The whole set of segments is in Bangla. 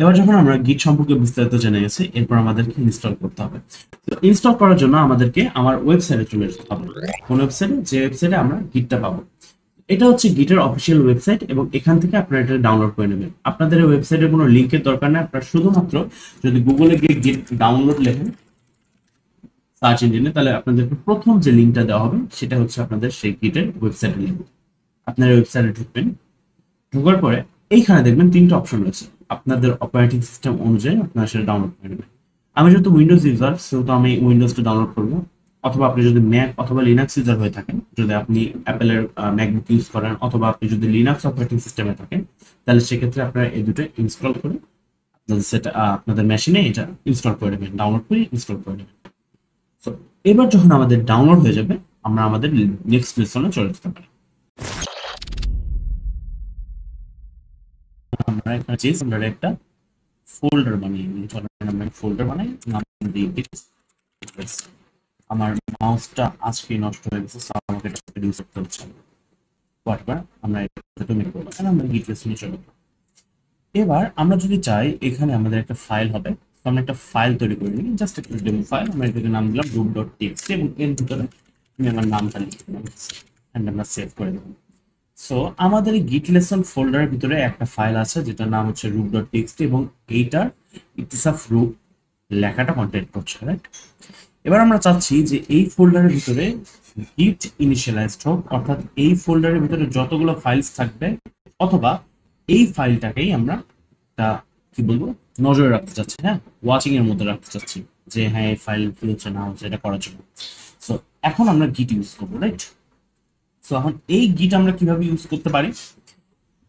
এবার যখন আমরা গিট সম্পর্কে বিস্তারিত জেনে গেছি, এরপর আমাদেরকে ইনস্টল করতে হবে। তো ইনস্টল করার জন্য আমাদেরকে আমার ওয়েবসাইটে চলে যেতে হবে। কোন ওয়েবসাইটে? যে ওয়েবসাইটে আমরা গিটটা পাবো। এটা হচ্ছে গিটের অফিসিয়াল ওয়েবসাইট এবং এখান থেকে আপনারা এটা ডাউনলোড করে নেবেন। আপনাদের এই ওয়েবসাইটের কোনো লিংকের দরকার নেই। আপনারা শুধুমাত্র যদি গুগলে গিয়ে গিট ডাউনলোড লেখেন সার্চ ইঞ্জিনে, তাহলে আপনাদেরকে প্রথম যে লিঙ্কটা দেওয়া হবে সেটা হচ্ছে আপনাদের সেই গিটের ওয়েবসাইটের লিঙ্ক। আপনারা ওয়েবসাইটে ঢুকবেন। ঢোকার পরে এইখানে দেখবেন তিনটা অপশন রয়েছে। আপনাদের অপারেটিং সিস্টেম অনুযায়ী আপনারা সেটা ডাউনলোড করে নেবেন। আমি যেহেতু উইন্ডোজ ইউজার, সেহেতু আমি উইন্ডোজটা ডাউনলোড করবো। অথবা আপনি যদি ম্যাক অথবা লিনাক্স ইউজার হয়ে থাকেন, যদি আপনি অ্যাপেলের ম্যাকবুক ইউজ করেন, অথবা আপনি যদি লিনাক্স অপারেটিং সিস্টেমে থাকেন, তাহলে সেক্ষেত্রে আপনারা এই দুটো ইনস্টল করে আপনাদের সেটা আপনাদের মেশিনে এটা ইনস্টল করে নেবেন, ডাউনলোড করে ইনস্টল করে নেবেন। তো এবার যখন আমাদের ডাউনলোড হয়ে যাবে, আমরা আমাদের নেক্সট লেসনে চলে যেতে পারি। আমরা এখানে আমরা একটা ফোল্ডার বানিয়ে নিই। চলেন আমরা ফোল্ডার বানাই, নাম দিই git। আমার মাউসটা আজকে নষ্ট হয়ে গেছে, সো আমাকে এটা ইউজ করতে হচ্ছে। হোয়াটএভার, আমরা এটা তুমি করব, কারণ আমরা git রেসিপি চলে। এবার আমরা যদি চাই, এখানে আমাদের একটা ফাইল হবে। তো আমরা একটা ফাইল তৈরি করে নিই, জাস্ট একটা ডেমো ফাইল। আমরা এটাকে নাম দিলাম root.txt এবং এর ভিতরে আমি আমার নামটা লিখে দিলাম এন্ড আমরা সেভ করে দেব। সো আমাদের এই গিট লেসন ফোল্ডারের ভিতরে একটা ফাইল আছে যেটার নাম হচ্ছে root.txt এবং এইটার ইতিসাফ রূপ লেখাটা কন্টেন্ট করছে, রাইট? এবার আমরা চাচ্ছি যে এই ফোল্ডারের ভিতরে গিট ইনিশিয়ালাইজড হোক, অর্থাৎ এই ফোল্ডারের ভিতরে যতগুলো ফাইলস থাকবে, অথবা এই ফাইলটাকেই আমরা একটা কি বলবো নজরে রাখতে চাচ্ছি, হ্যাঁ, ওয়াচিং এর মধ্যে রাখতে চাচ্ছি, যে হ্যাঁ এই ফাইল কি হচ্ছে না হচ্ছে এটা করার জন্য। সো এখন আমরা গিট ইউজ করবো, রাইট? সো এখন এই গিট আমরা কিভাবে ইউজ করতে পারি?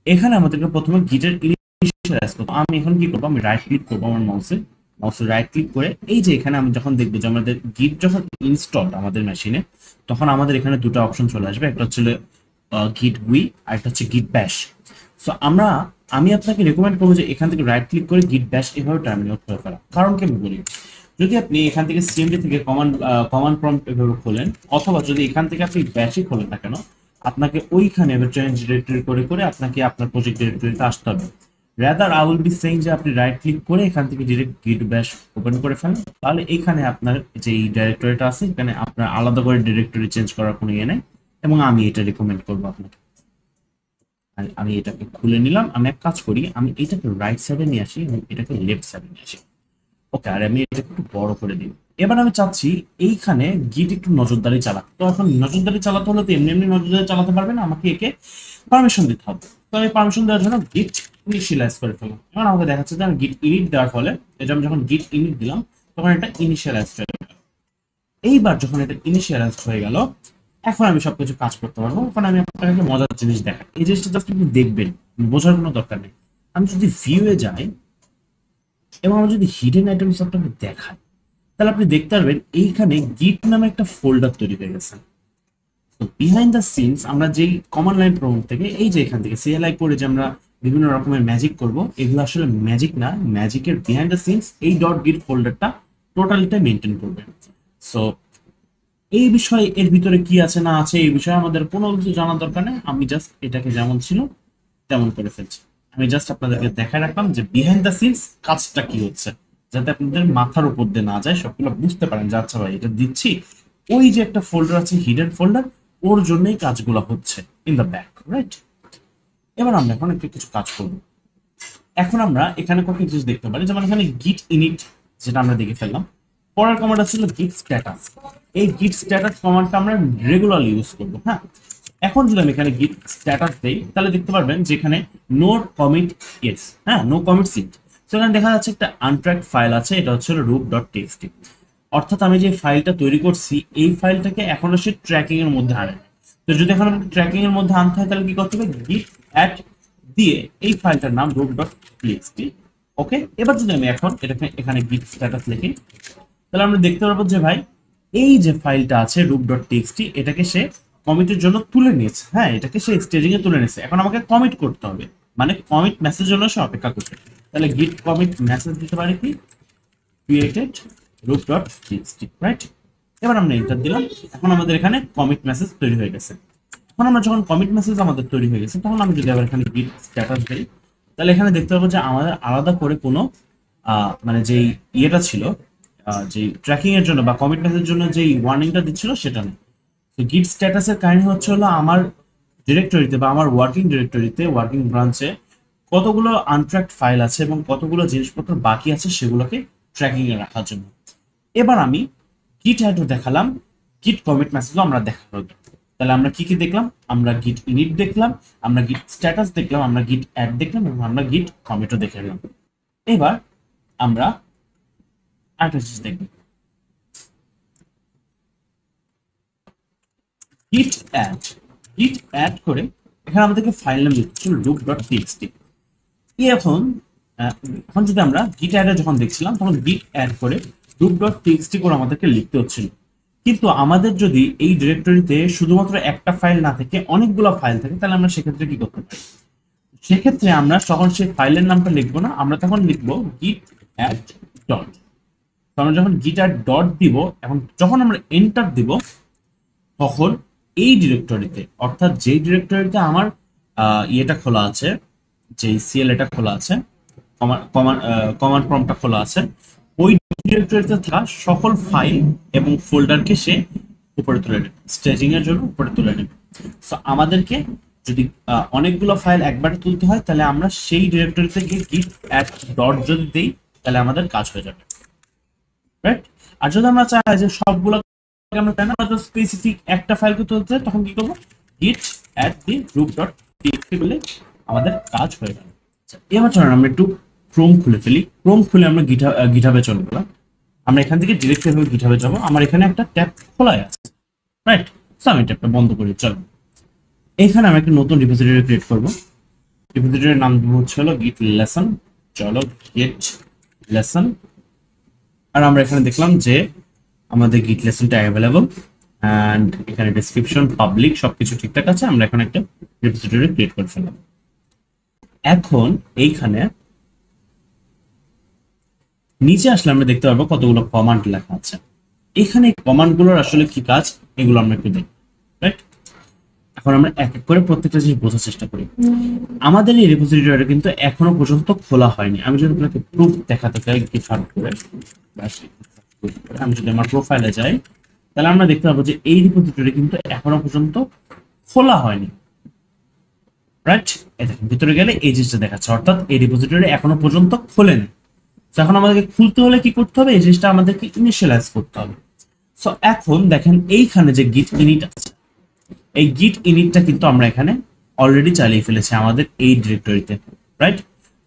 এখানে আমাদেরকে প্রথমে গিটের ইনিশিয়ালাইজ করতে। আমি এখন কি করবো, আমি রাইট ক্লিক করবো আমার মাউসে রাইট ক্লিক করে এই যে এখানে আমি যখন দেখবো যে আমাদের গিট যখন ইনস্টল আমাদের মেশিনে, তখন আমাদের এখানে দুটো অপশন চলে আসবে। একটা হচ্ছে গিট উই আর একটা হচ্ছে গিট ব্যাশ। সো আমি আপনাকে রেকমেন্ড করবো যে এখান থেকে রাইট ক্লিক করে গিট ব্যাশ এভাবে টার্মিনেট করে ফেলা। কারণ কি আমি বলি, যদি আপনি এখান থেকে সিএমডি থেকে কমান্ড প্রম্পট এভাবে খোলেন, অথবা যদি এখান থেকে আপনি ব্যাশই খোলেন না কেন, আপনাকে ওইখানে চেঞ্জ ডিরেক্টরি করে করে আপনাকে আপনার প্রজেক্ট ডিরেক্টরিতে আসতে হবে। Rather I will B saying যে আপনি রাইট ক্লিক করে এখান থেকে ডিরেক্ট গিট ব্যাশ ওপেন করে ফেলেন, তাহলে এখানে আপনার যে ডিরেক্টরিটা আছে এখানে আপনার আলাদা করে ডিরেক্টরি চেঞ্জ করার কোনো ইয়ে নেই, এবং আমি এটা রিকমেন্ড করবো আপনাকে। আমি এটাকে খুলে নিলাম। আমি এক কাজ করি, আমি এটাকে রাইট সাইডে নিয়ে আসি এবং এটাকে লেফট সাইডে নিয়ে আসি। ওকে, আর আমি এটাকে একটু বড় করে দিই। এবার আমি চাচ্ছি এইখানে গিট একটু নজরদারি চালাক। তো এখন নজরদারি চালাতে হলে তো এমনি এমনি নজরদারি চালাতে পারবে না, আমাকে একে পারমিশন দিতে হবে। তো আমি পারমিশন দেওয়ার জন্য গিট ইনিশিয়ালাইজ করে ফেললাম। এখন আমাকে দেখাচ্ছে যে আমি গিট ইনিট দেওয়ার ফলে, এটা আমি যখন গিট ইনিট দিলাম তখন এটা ইনিশিয়ালাইজ হয়ে গেল। এইবার যখন এটা ইনিশিয়ালাইজ হয়ে গেল, এখন আমি সবকিছু কাজ করতে পারবো। এখন আমি আপনাকে মজার জিনিস দেখাই। এই জিনিসটা জাস্ট আপনি দেখবেন, বোঝার কোনো দরকার নেই। আমি যদি ভিউয়ে যাই এবং আমি যদি হিডেন আইটেমস আপনাকে দেখাই, তাহলে আপনি দেখতে পারবেন এইখানে গিট নামে একটা ফোল্ডার তৈরি হয়ে গেছে। তো বিহাইন্ড দ্য সিনস আমরা যেই কমান্ড লাইন প্রম্পট থেকে এই যে এখান থেকে সিএলআই করে যে আমরা বিভিন্ন রকমের ম্যাজিক করব, এগুলো আসলে ম্যাজিক না। ম্যাজিকের বিহাইন্ড দ্য সিনস এই ডট গিট ফোল্ডারটা টোটালিটা মেনটেন করবে। সো এই বিষয়ে এর ভিতরে কি আছে না আছে এই বিষয়ে আমাদের কোনো কিছু জানার দরকার নেই। আমি জাস্ট এটাকে যেমন ছিল তেমন করে ফেলছি। আমি জাস্ট আপনাদেরকে দেখায় রাখলাম যে বিহাইন্ড দ্য সিনস কাজটা কি হচ্ছে, যাতে আপনাদের মাথার উপর দিয়ে না যায়, সবগুলো বুঝতে পারেন যে আচ্ছা ভাই এটা দিচ্ছি, ওই যে একটা ফোল্ডার আছে হিডেন ফোল্ডার, ওর জন্যই কাজগুলো হচ্ছে ইন দ্য ব্যাক, রাইট? এবার আমরা এখন একটু কিছু কাজ করব। এখন আমরা এখানে কয়েকটা জিনিস দেখতে পারি, যেমন এখানে গিট ইনিট যেটা আমরা দেখে ফেললাম। পরের কমান্ড ছিল গিট স্ট্যাটাস। এই গিট স্ট্যাটাস কমান্ডটা আমরা রেগুলারলি ইউজ করব, হ্যাঁ। এখন যদি আমি এখানে গিট স্ট্যাটাস দেই, তাহলে দেখতে পারবেন যে এখানে নো কমিট ইয়েস, হ্যাঁ, নো কমিট সিট। তো এখানে দেখা যাচ্ছে একটা আনট্র্যাক্ট ফাইল আছে, এটা হচ্ছে root.txt। অর্থাৎ আমি যে ফাইলটা তৈরি করছি এই ফাইলটাকে এখনো সে ট্র্যাকিং এর মধ্যে আনে। তো যদি এখন আমাকে ট্র্যাকিং এর মধ্যে আনতে হয়, তাহলে কি করতে হবে, git add দিয়ে এই ফাইলটার নাম root.txt। ওকে, এবার যদি আমি এখন এটাকে এখানে git স্ট্যাটাস লিখি, তাহলে আমরা দেখতে পারবো যে ভাই এই যে ফাইলটা আছে root.txt, এটাকে সে কমিটের জন্য তুলে নিয়েছে, হ্যাঁ, এটাকে সে স্টেজিং এ তুলে নিয়েছে। এখন আমাকে কমিট করতে হবে, মানে কমিট মেসেজ জন্য সে অপেক্ষা করছে। তাহলে git commit মেসেজ দিতে পারি কি, created root.txt, রাইট? এবার আমরা এন্টার দিলাম। এখন আমাদের এখানে কমিট মেসেজ তৈরি হয়ে গেছে। এখন আমরা যখন কমিট মেসেজ আমাদের তৈরি হয়ে গেছে, তখন আমি যদি আবার এখানে git স্ট্যাটাস দেই, তাহলে এখানে দেখতে পাবো যে আমাদের আলাদা করে কোনো মানে যেই ইয়েটা ছিল, যে ট্র্যাকিং এর জন্য বা কমিট মেসেজের জন্য যেই ওয়ার্নিংটা দিচ্ছিল সেটা নেই। তো গিট স্ট্যাটাসের কাহিনী হচ্ছে হলো আমার ডিরেক্টরিতে বা আমার ওয়ার্কিং ডিরেক্টরিতে, ওয়ার্কিং ব্রাঞ্চে কতগুলো আনট্র্যাক্ট ফাইল আছে এবং কতগুলো জিনিসপত্র বাকি আছে সেগুলোকে ট্র্যাকিং এ রাখার জন্য। এবার আমি গিট অ্যাডও দেখালাম, গিট কমিট মেসেজও আমরা দেখালো। তাহলে আমরা কি কি দেখলাম? আমরা গিট ইনিট দেখলাম, আমরা গিট স্ট্যাটাস দেখলাম, আমরা গিট অ্যাড দেখলাম এবং আমরা গিট কমিটও দেখে নিলাম। এবার আমরা আরেকটা জিনিস দেখব, গিট অ্যাড। গিট অ্যাড করে এখানে আমাদেরকে ফাইল নাম দিতে হচ্ছে loop.txt। এখন এখন যদি আমরা গিট অ্যাডে যখন দেখছিলাম তখন গিট অ্যাড করে loop.txt করে আমাদেরকে লিখতে হচ্ছিল। কিন্তু আমাদের যদি এই ডিরেক্টরিতে শুধুমাত্র একটা ফাইল না থেকে অনেকগুলো ফাইল থাকে তাহলে আমরা সেক্ষেত্রে কি করতে পারি? সেক্ষেত্রে আমরা তখন সেই ফাইলের নামটা লিখবো না, আমরা তখন লিখবো git add dot। আমরা যখন git add dot দিব এবং যখন আমরা এন্টার দিব তখন এই ডিরেক্টরিতে, অর্থাৎ যেই ডিরেক্টরিতে আমার ইয়েটা খোলা আছে, যে সিএল এটা খোলা আছে, কমান্ড প্রম্পটটা খোলা আছে, ওই ডিরেক্টরিতে থাকা সকল ফাইল এবং ফোল্ডারকে সে উপরে তুলে নেবে, স্টেজিং এর জন্য উপরে তুলে নেবে। সো আমাদেরকে যদি অনেকগুলো ফাইল একবারে তুলতে হয় তাহলে আমরা সেই ডিরেক্টরিতে গিয়ে git add dot যদি দেই তাহলে আমাদের কাজ হয়ে যাবে, রাইট? আর যদি আমরা চাই যে সবগুলো আমরা তাই না স্পেসিফিক একটা ফাইলকে তুলতে তখন কি করবো? git add the loop.txt বলে আমাদের কাজ হয়ে গেল। এবার চলুন আমরা একটু ক্রোম খুলে ফেলি। ক্রোম খুলে আমরা গিটহাবে চলে গেলাম। আমরা এখান থেকে ডিরেক্টলি ভাবে গিটহাবে যাবো। আমার এখানে একটা ট্যাব খোলা আছে, রাইট? সো আমি ট্যাবটা বন্ধ করি। চলো, এখানে আমরা একটা নতুন রিপোজিটরি ক্রিয়েট করব। রিপোজিটরির নাম দেবো হচ্ছে হলো git lesson। চলো, git lesson। আর আমরা এখানে দেখলাম যে আমাদের গিট লেসনটা অ্যাভেলেবল এন্ড এখানে ডেসক্রিপশন, পাবলিক সবকিছু ঠিকঠাক আছে। আমরা এখন একটা রিপোজিটরি ক্রিয়েট করে ফেললাম। এখন এইখানে নিচে আসলে আমরা দেখতে পারবো কতগুলো কমান্ড লেখা আছে। এখানে কমান্ডগুলোর আসলে কি কাজ এগুলো আমরা একটু দেখি, রাইট? এখন আমরা এক এক করে প্রত্যেকটা জিনিস বোঝার চেষ্টা করি। আমাদের এই রিপোজিটরিটা কিন্তু এখনো পর্যন্ত খোলা হয়নি। আমি যদি আপনাকে প্রুফ দেখাতে চাই গিটহাব করে, আমি যদি আমার প্রোফাইলে যাই তাহলে আমরা দেখতে পাবো যে এই রিপোজিটরি কিন্তু এখনো পর্যন্ত খোলা হয়নি, রাইট? এই দেখেন ভিতরে গেলে এই জিনিসটা দেখাচ্ছে, অর্থাৎ এই রিপোজিটরি এখনো পর্যন্ত খোলেনি। তো এখন আমাদেরকে খুলতে হলে কি করতে হবে? এই জিনিসটা আমাদেরকে ইনিশিয়ালাইজ করতে হবে। সো এখন দেখেন এইখানে যে গিট ইনিট আছে, এই গিট ইনিটটা কিন্তু আমরা এখানে অলরেডি চালিয়ে ফেলেছি আমাদের এই ডিরেক্টরিতে, রাইট?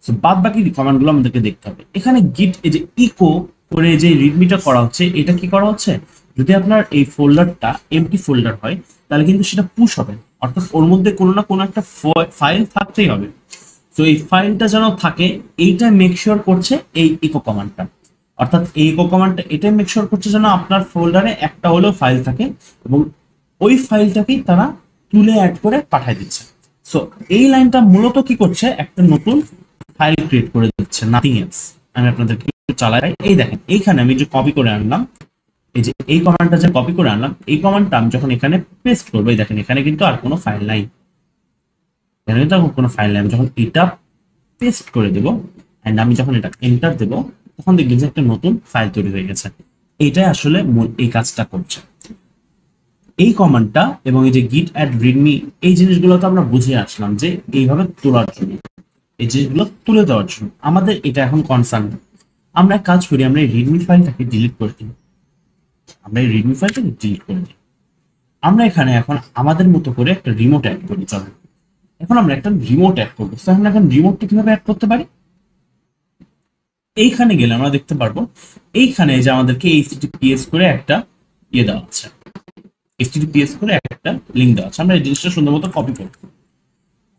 সো বাদ বাকি কমান্ডগুলো আমাদেরকে দেখতে হবে। এখানে গিট এই যে ইকো করে যে রিডমিটা করা হচ্ছে, এটা কি করা হচ্ছে? যদি আপনার এই ফোল্ডারটা এমটি ফোল্ডার হয় তাহলে কিন্তু সেটা পুশ হবে, অর্থাৎ ওর মধ্যে কোনো না কোনো একটা ফাইল থাকতেই হবে। তো এই ফাইলটা যেন থাকে এইটা মেক শিওর করছে এই ইকো কমান্ডটা, অর্থাৎ এই ইকো কমান্ডটা এটাই মেক শিওর করছে যেন আপনার ফোল্ডারে একটা হলেও ফাইল থাকে এবং ওই ফাইলটাকেই তারা তুলে অ্যাড করে পাঠিয়ে দিচ্ছে। সো এই লাইনটা মূলত কি করছে? একটা নতুন ফাইল ক্রিয়েট করে দিচ্ছে, নাথিং এলস। আমি আপনাদেরকে চালাই। এই দেখেন এইখানে আমি যে কপি করে আনলাম, এই যে এই কমান্ডটা যে কপি করে আনলাম, এই কমান্ডটা আমি যখন এখানে পেস্ট করবো, এই দেখেন এখানে কিন্তু আর কোনো ফাইল নাই, এখানে কিন্তু কোনো ফাইল নাই। আমি যখন এটা পেস্ট করে দেবো এন্ড আমি যখন এটা এন্টার দেবো তখন দেখবেন যে একটা নতুন ফাইল তৈরি হয়ে গেছে। এটাই আসলে এই কাজটা করছে এই কমান্ডটা। এবং এই যে গিট অ্যাড রিডমি, এই জিনিসগুলো তো আমরা বুঝে আসলাম যে এইভাবে তোলার জন্য, এই জিনিসগুলো তুলে দেওয়ার জন্য আমাদের এটা এখন কনসার্ন। আমরা এক কাজ করি, আমরা এই রিডমি ফাইলটাকে ডিলিট করে দিই। আমরা এখানে এখন আমাদের মতো করে একটা রিমোট অ্যাড করি। চলো এখন আমরা একটা রিমোট অ্যাড করবো। আমরা এখন রিমোটটা কিভাবে অ্যাড করতে পারি? এইখানে গেলে আমরা দেখতে পারবো এইখানে যে আমাদেরকে HTTPS করে একটা ইয়ে দেওয়া আছে, HTTPS করে একটা লিঙ্ক দেওয়া আছে। আমরা এই জিনিসটা সুন্দর মতো কপি করব।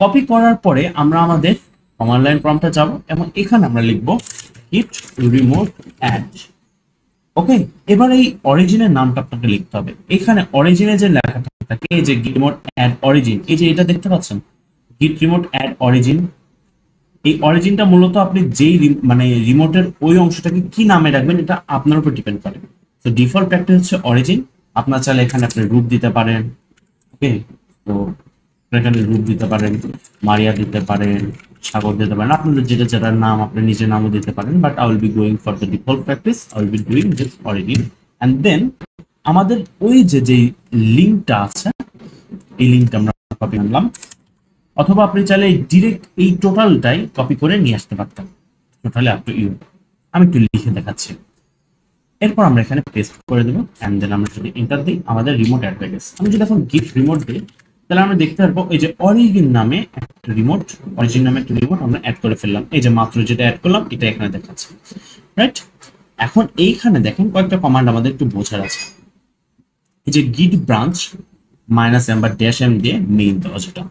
কপি করার পরে আমরা আমাদের কমান্ড লাইন প্রম্পটে যাব এবং এখানে আমরা লিখবো git remote add। ওকে, এবার এই অরিজিনের নামটা আপনাকে লিখতে হবে। এখানে অরিজিনে যে লেখাটা থাকে, এই যে git remote add origin, এই যে এটা দেখতে পাচ্ছেন git remote add origin। এই অরিজিনটা মূলত আপনি যেই মানে রিমোটের ওই অংশটাকে কি নামে রাখবেন এটা আপনার উপর ডিপেন্ড করে। তো ডিফল্ট একটা হচ্ছে অরিজিন। আপনার চাইলে এখানে আপনি রুট দিতে পারেন, ওকে? তো এখানে রুট দিতে পারেন, মারিয়া দিতে পারেন, সাগর দিতে পারেন, আপনাদের যেটা যেটা নাম আপনি নিজের নামও দিতে পারেন, but I will be going for the default practice, I will be doing this origin. And then আমাদের ওই যে লিঙ্কটা আছে, এই লিঙ্কটা আমরা কপি আনলাম, অথবা আপনি চাইলে ডিরেক্ট এই টোটালটাই কপি করে নিয়ে আসতে পারতেন, টোটালি আপ টু ইউ। আমি একটু লিখে দেখাচ্ছি। এরপর আমরা এখানে পেস্ট করে দেবো, অ্যান্ড দেন আমরা যদি এন্টার দিই আমাদের রিমোট অ্যাড হয়ে গেছে। আমি যদি এখন গিট রিমোট দিই তাহলে আমরা দেখতে পারবো এই যে অরিজিন নামে একটা রিমোট, অরিজিন নামে একটা রিমোট আমরা অ্যাড করে ফেললাম। এই যে মাত্র যেটা অ্যাড করলাম এটা এখানে দেখাচ্ছে, রাইট? এখন এইখানে দেখেন কয়েকটা কমান্ড আমাদের একটু বোঝার আছে। এই যে গিট ব্রাঞ্চ -m বা -m দিয়ে মেইন দেওয়া, যেটা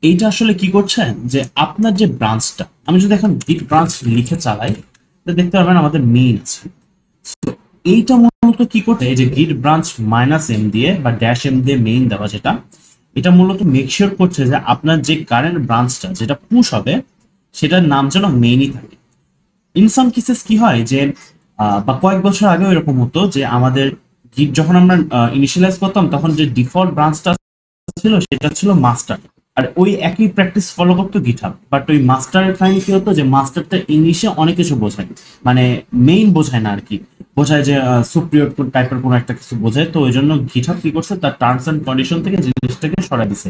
এইটা আসলে কি করছে যে আপনার যে ব্রাঞ্চটা, আমি যদি এখন গিট ব্রাঞ্চ লিখে চালাই তাহলে দেখতে পারবেন আমাদের মেইন আছে। তো এইটা মূলত কি করছে, এই যে গিট ব্রাঞ্চ -m দিয়ে বা -m দিয়ে মেইন দেওয়া, যেটা এটা মূলত মেক শিওর করছে যে আপনার যে কারেন্ট ব্রাঞ্চটা যেটা পুশ হবে সেটার নাম যেন মেইনই থাকে। ইন সাম কেসেস কি হয় যে বা কয়েক বছর আগে এরকম হতো যে আমাদের গিট যখন আমরা ইনিশিয়ালাইজ করতাম তখন যে ডিফল্ট ব্রাঞ্চটা ছিল সেটা ছিল মাস্টার, আর ওই একই প্র্যাকটিস ফলো করতো গিটহাব। বাট ওই মাস্টারের কাহিনী কি হতো যে মাস্টারটা ইংলিশে অনেক কিছু বোঝায়, মানে মেইন বোঝায় না আর কি, বোঝায় যে সুপ্রিয়র টাইপের কোনো একটা কিছু বোঝায়। তো ওই জন্য গিটহাব কি করছে, তার টার্মস এন্ড কন্ডিশন থেকে জিনিসটাকে সরাই দিছে,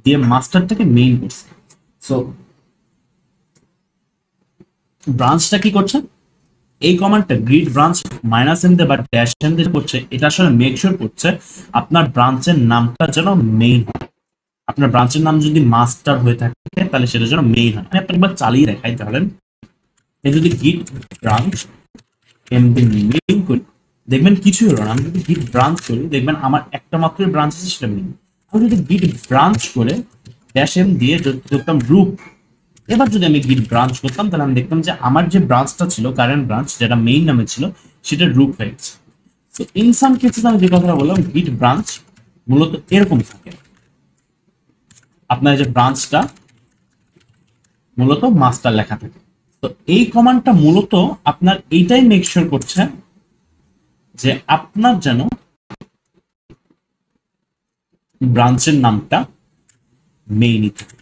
দিয়ে মাস্টারটাকে মেইন করছে। সো ব্রাঞ্চটা কি করছে, এই কমান্ডটা গ্রিড ব্রাঞ্চ -m দিয়ে বা -m দিয়ে করছে, এটা আসলে মেক শিওর করছে আপনার ব্রাঞ্চের নামটা যেন মেইন হয়। আপনার ব্রাঞ্চের নাম যদি মাস্টার হয়ে থাকে তাহলে সেটা যেন মেইন হয়। আমি আপনাকে একবার চালিয়ে দেখাই তাহলে। এই যদি গিট ব্রাঞ্চ m দিয়ে মেইন করি দেখবেন কিছুই হলো না। আমি যদি গিট ব্রাঞ্চ করি দেখবেন আমার একটা মাত্র ব্রাঞ্চ আছে, সেটা মেইন। আমি যদি গিট ব্রাঞ্চ করে -m দিয়ে করতাম রুট, এবার যদি আমি গিট ব্রাঞ্চ করতাম তাহলে আমি দেখতাম যে আমার যে ব্রাঞ্চটা ছিল কারেন্ট ব্রাঞ্চ যেটা মেইন নামে ছিল সেটা রুট হয়ে গেছে। তো ইন সাম কেসেস আমি যে কথাটা বললাম গিট ব্রাঞ্চ মূলত এরকম থাকে, আপনার যে ব্রাঞ্চটা মূলত মাস্টার লেখা থাকে। তো এই কমান্ডটা মূলত আপনার এইটাই মেক শিওর করছে যে আপনার যেন ব্রাঞ্চের নামটা মেইনই থাকে।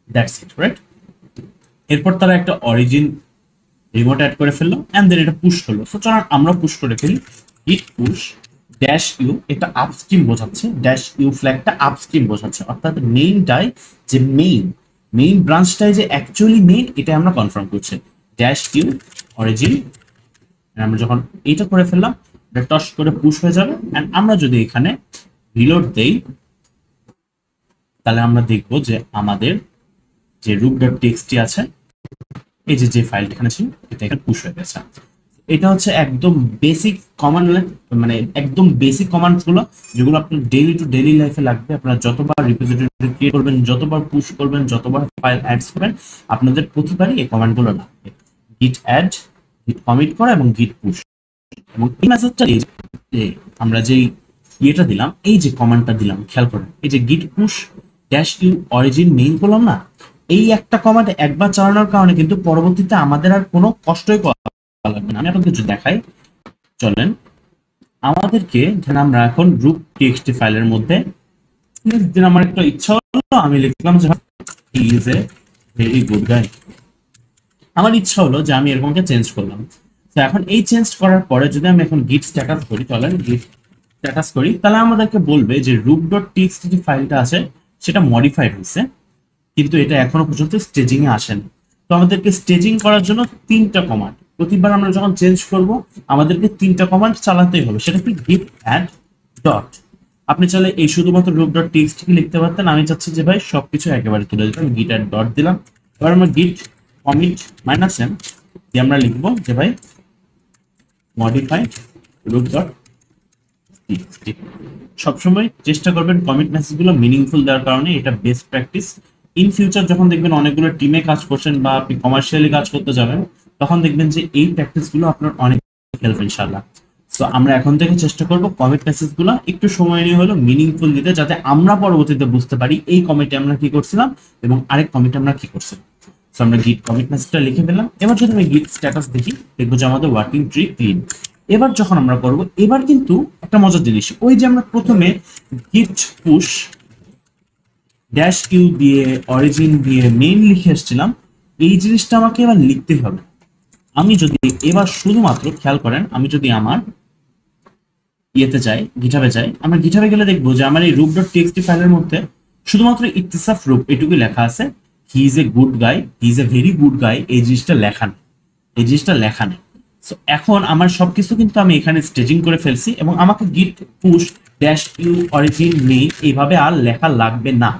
That's it, right? এরপর তারা একটা অরিজিন রিমোট অ্যাড করে ফেললো, এন্ড দেন এটা পুশ করলো। সো চলুন আমরা পুশ করে ফেলি। গিট পুশ -u, এটা আপস্ট্রিম বোঝাচ্ছে, -u ফ্ল্যাগটা আপস্ট্রিম বোঝাচ্ছে, অর্থাৎ মেইনটাই যে মেইন ব্রাঞ্চটাই যে অ্যাকচুয়ালি মেইন এটা আমরা কনফার্ম করছি। -u অরিজিন, আমরা যখন এটা করে ফেললাম এটা টস করে পুশ হয়ে যাবে। এন্ড আমরা যদি এখানে রিলোড দেই তাহলে আমরা দেখব যে আমাদের যে root.txt আছে, এই যে ফাইলটা এখানে ছিল এটা এখানে পুশ হয়ে গেছে। এটা হচ্ছে একদম বেসিক কমান্ড, মানে একদম বেসিক কমান্ডস গুলো যেগুলো আপনার ডেইলি টু ডেইলি লাইফে লাগবে। আপনারা যতবার রিপোজিটরি ক্রিয়েট করবেন, যতবার পুশ করবেন, যতবার ফাইল অ্যাডস করবেন, আপনাদের প্রতিবারই এই কমান্ড গুলো লাগবে। গিট অ্যাড, গিট কমিট করা এবং গিট পুশ। এবং এই মেসেজটা আমরা যেই ইয়েটা দিলাম, এই যে কমান্ডটা দিলাম, খেয়াল করেন এই যে গিট পুশ -u অরিজিন মেইন করলাম না, এই একটা কমান্ড একবার চালানোর কারণে কিন্তু পরবর্তীতে আমাদের আর কোনো কষ্টই লাগবে না। আমি আপনাদের যদি দেখাই, চলেন আমাদেরকে ধরেন আমরা এখন root.txt ফাইলের মধ্যে দিন আমার একটা ইচ্ছা হলো, আমি লিখলাম যে হি ইজ এ ভেরি গুড গাই। আমার ইচ্ছা হলো যে আমি এরকমকে চেঞ্জ করলাম। তো এখন এই চেঞ্জ করার পরে যদি আমি এখন গিট স্ট্যাটাস করি, চলেন গিট স্ট্যাটাস করি, তাহলে আমাদেরকে বলবে যে root.txt যে ফাইলটা আছে সেটা মডিফাইড হয়েছে, কিন্তু এটা এখনো পর্যন্ত স্টেজিং এ আসেনি। তো আমাদেরকে স্টেজিং করার জন্য তিনটা কমান্ড, প্রতিবার আমরা যখন চেঞ্জ করব আমাদেরকে তিনটা কমান্ড চালাতেই হবে। সেটা কি git add dot। আপনি চাইলে এই শুধুমাত্র root.txt কি লিখতে পারতেন, আমি চাচ্ছি যে ভাই সবকিছু একেবারে তুলে দিলাম, git add dot দিলাম। এবার আমরা git commit -m দিয়ে আমরা লিখবো যে ভাই modify root.txt। সবসময় চেষ্টা করবেন কমিট মেসেজগুলো মিনিংফুল দেওয়ার কারণে, এটা বেস্ট প্র্যাকটিস। ইন ফিউচার যখন দেখবেন অনেকগুলো টিমে কাজ করছেন বা আপনি কমার্শিয়ালি কাজ করতে যাবেন, তখন দেখবেন যে এই প্র্যাকটিসগুলো আপনার অনেক হেল্প ইনশাআল্লাহ। সো আমরা এখন থেকে চেষ্টা করব কমিট মেসেজগুলো একটু সময় নিয়ে হলো মিনিংফুল দিতে, যাতে আমরা পরবর্তীতে বুঝতে পারি এই কমিটে আমরা কি করছিলাম এবং আরেক কমিটে আমরা কি করছিলাম। সো আমরা গিট কমিট মেসেজটা লিখে ফেললাম। এবার যদি আমি গিট স্ট্যাটাস দেখি দেখবো যে আমাদের ওয়ার্কিং ট্রি ক্লিন। এবার যখন আমরা করব, এবার কিন্তু একটা মজার জিনিস, ওই যে আমরা প্রথমে গিট পুশ ড্যাশ কিউ দিয়ে অরিজিন দিয়ে মেইন লিখে এসেছিলাম, এই জিনিসটা আমাকে এবার লিখতে হবে। আমি যদি এবার শুধুমাত্র খেয়াল করেন, আমি যদি আমার ইয়েতে যাই, গিটহাবে যাই, আমরা গিটহাবে গেলে দেখবো যে আমার এই রূপ ডট টিএক্সটি ফাইলের মধ্যে শুধুমাত্র ইত্তিসাফ রূপ এটুকুই লেখা আছে। হি is a good guy, he is a very good গাই, এই জিনিসটা লেখা নেই, এই জিনিসটা লেখা নেই। সো এখন আমার সবকিছু কিন্তু আমি এখানে স্টেজিং করে ফেলছি, এবং আমাকে git push dash u origin main এইভাবে আর লেখা লাগবে না।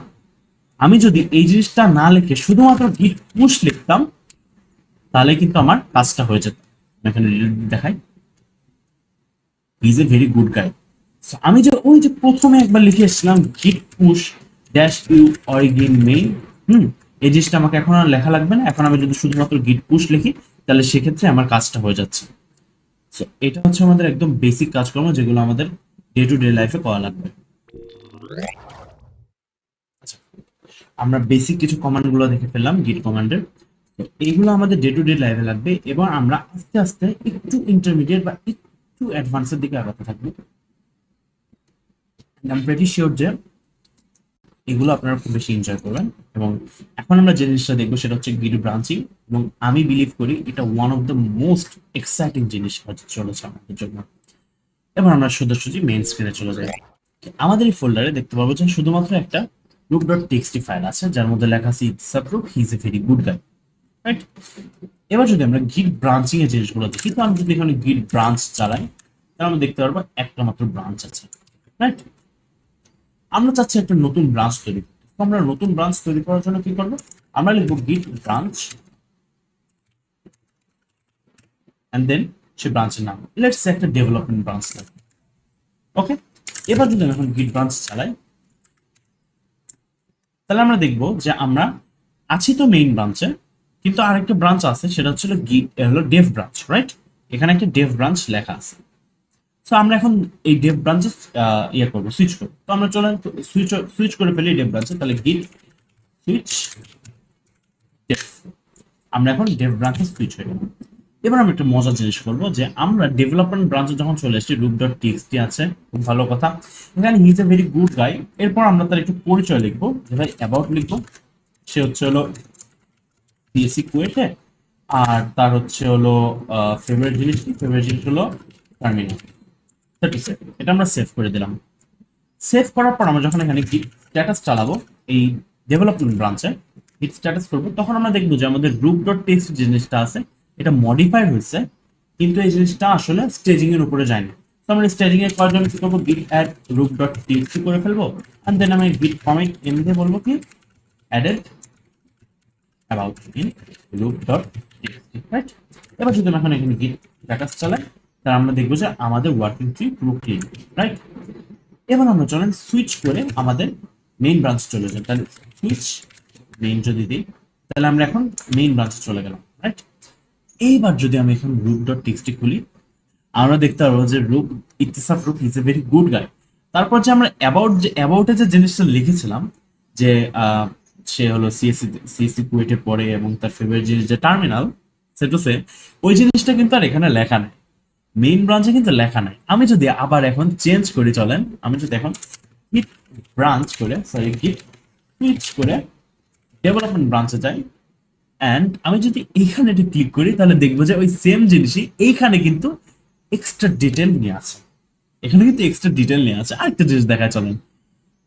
আমি যদি এই জিনিসটা না লিখে শুধুমাত্র গিট পুশ লিখতাম, তাহলে কিন্তু আমার কাজটা হয়ে যেত। এখানে দেখাই, he is a very good guy. আমি যে ওই যে প্রথমে একবার লিখে এসেছিলাম git push dash u origin main, এই জিনিসটা আমাকে এখন আর লেখা লাগবে না। এখন আমি যদি শুধুমাত্র গিট পুশ লিখি, তাহলে সেক্ষেত্রে আমার কাজটা হয়ে যাচ্ছে। সো এটা হচ্ছে আমাদের একদম বেসিক কাজকর্ম, যেগুলো আমাদের ডে টু ডে লাইফে করা লাগবে। আচ্ছা, আমরা বেসিক কিছু কমান্ড গুলো দেখে ফেললাম গিট কমান্ডের। তো এইগুলো আমাদের ডে টু ডে লাইফে লাগবে। এবার আমরা আস্তে আস্তে একটু ইন্টারমিডিয়েট বা একটু অ্যাডভান্সের দিকে আগাতে থাকবো। আই এম প্রেটি শিওর যে এগুলো আপনারা খুব বেশি এনজয় করবেন। এবং এখন আমরা যে জিনিসটা দেখবো সেটা হচ্ছে গিট ব্রাঞ্চিং, এবং আমি বিলিভ করি এটা one of the most exciting জিনিস হতে চলেছে আমাদের জন্য। এবার আমরা সোজাসুজি মেইন স্ক্রিনে চলে যাই। আমাদের এই ফোল্ডারে দেখতে পাবো যে শুধুমাত্র একটা রূপ ডট টিএক্সটি ফাইল আছে, যার মধ্যে লেখা আছে ইটসাফ রূপ, হি is a very good guy, right? এবার যদি আমরা গিট ব্রাঞ্চিং এর জিনিসগুলো দেখি, তো আমি যদি এখানে গিট ব্রাঞ্চ চালাই, তাহলে আমরা দেখতে পারবো একটা মাত্র ব্রাঞ্চ আছে, রাইট? আমরা চাচ্ছি একটা নতুন ব্রাঞ্চ তৈরি করতে। তো আমরা নতুন ব্রাঞ্চ তৈরি করার জন্য কি করবো? আমরা লিখবো গিট ব্রাঞ্চ এন্ড দেন সে ব্রাঞ্চের নাম, লেটস সে একটা ডেভেলপমেন্ট ব্রাঞ্চ লাগবে। ওকে, এবার যদি আমি এখন গিট ব্রাঞ্চ চালাই, তাহলে আমরা দেখবো যে আমরা আছি তো মেইন ব্রাঞ্চে, কিন্তু আরেকটা ব্রাঞ্চ আছে, সেটা হচ্ছে গিট হলো ডেভ ব্রাঞ্চ, রাইট? এখানে একটা ডেভ ব্রাঞ্চ লেখা আছে। সো আমরা এখন এই ডেভ ব্রাঞ্চে ইয়ে করবো, সুইচ করবো। তো আমরা চলেন সুইচ করে ফেলি ডেভ ব্রাঞ্চে, তাহলে গিট সুইচ ডেভ, আমরা এখন ডেভ ব্রাঞ্চে সুইচ হয়ে গেলাম। এবার আমরা একটা মজার জিনিস করবো, যে আমরা ডেভেলপমেন্ট ব্রাঞ্চে যখন চলে এসেছি, রুপ ডট টিএক্সটি আছে, খুব ভালো কথা। এখানে হি ইজ এ ভেরি গুড গাই। এরপর আমরা তার একটু পরিচয় লিখবো, যে ভাই অ্যাবাউট লিখবো, সে হচ্ছে হলো সিএসসি কুয়েটে, আর তার হচ্ছে হলো ফেভারিট জিনিস কি? ফেভারিট জিনিস হলো টার্মিনাল 37। এটা আমরা সেভ করে দিলাম। সেভ করার পর আমরা যখন এখানে গিট স্ট্যাটাস চালাবো এই ডেভেলপমেন্ট ব্রাঞ্চে, গিট স্ট্যাটাস করবো, তখন আমরা দেখবো যে আমাদের রুপ ডট টেক্সট জিনিসটা আছে, এটা মডিফাইড হয়েছে, কিন্তু এই জিনিসটা আসলে স্টেজিং এর উপরে যায়নি। তো আমরা স্টেজিং এর করার জন্য কি করবো? গিট অ্যাড রুপ ডট টিএক্সটি করে ফেলবো, এন্ড দেন আমি গিট কমিট এম দিয়ে বলবো কি অ্যাডেড অ্যাবাউট ইন রুপ ডট টিএক্সটি, রাইট? এবার যদি আমি এখন এখানে গিট স্ট্যাটাস চালাই, তাহলে আমরা দেখবো যে আমাদের ওয়ার্কিং ট্রি পুরো ক্লিন, রাইট? এবার আমরা চলেন সুইচ করে আমাদের মেইন ব্রাঞ্চ চলে যাই। তাহলে সুইচ মেইন যদি দিই, তাহলে আমরা এখন মেইন ব্রাঞ্চে চলে গেলাম, রাইট? এইবার যদি আমি এখন রুপ ডট টিএক্সটি খুলি, আমরা দেখতে পারবো যে রূপ ইত্তিসাফ রূপ ইজ এ ভেরি গুড গাই। তারপর যে আমরা অ্যাবাউটে যে জিনিসটা লিখেছিলাম, যে সে হলো সিএসসি কুয়েটে পড়ে এবং তার ফেভারিট জিনিস যে টার্মিনাল, সেটা সেম, ওই জিনিসটা কিন্তু আর এখানে লেখা নেই, মেইন ব্রাঞ্চে কিন্তু লেখা নাই। আমি যদি আবার এখন চেঞ্জ করি, চলেন আমি যদি এখন গিট ব্রাঞ্চ করে, সরি গিট সুইচ করে ডেভেলপমেন্ট ব্রাঞ্চে যাই, এন্ড আমি যদি এইখানে একটু ক্লিক করি, তাহলে দেখবো যে ওই সেম জিনিসই এইখানে কিন্তু এক্সট্রা ডিটেল নিয়ে আছে। এখানে কিন্তু এক্সট্রা ডিটেল নিয়ে আছে। আরেকটা জিনিস দেখায়, চলেন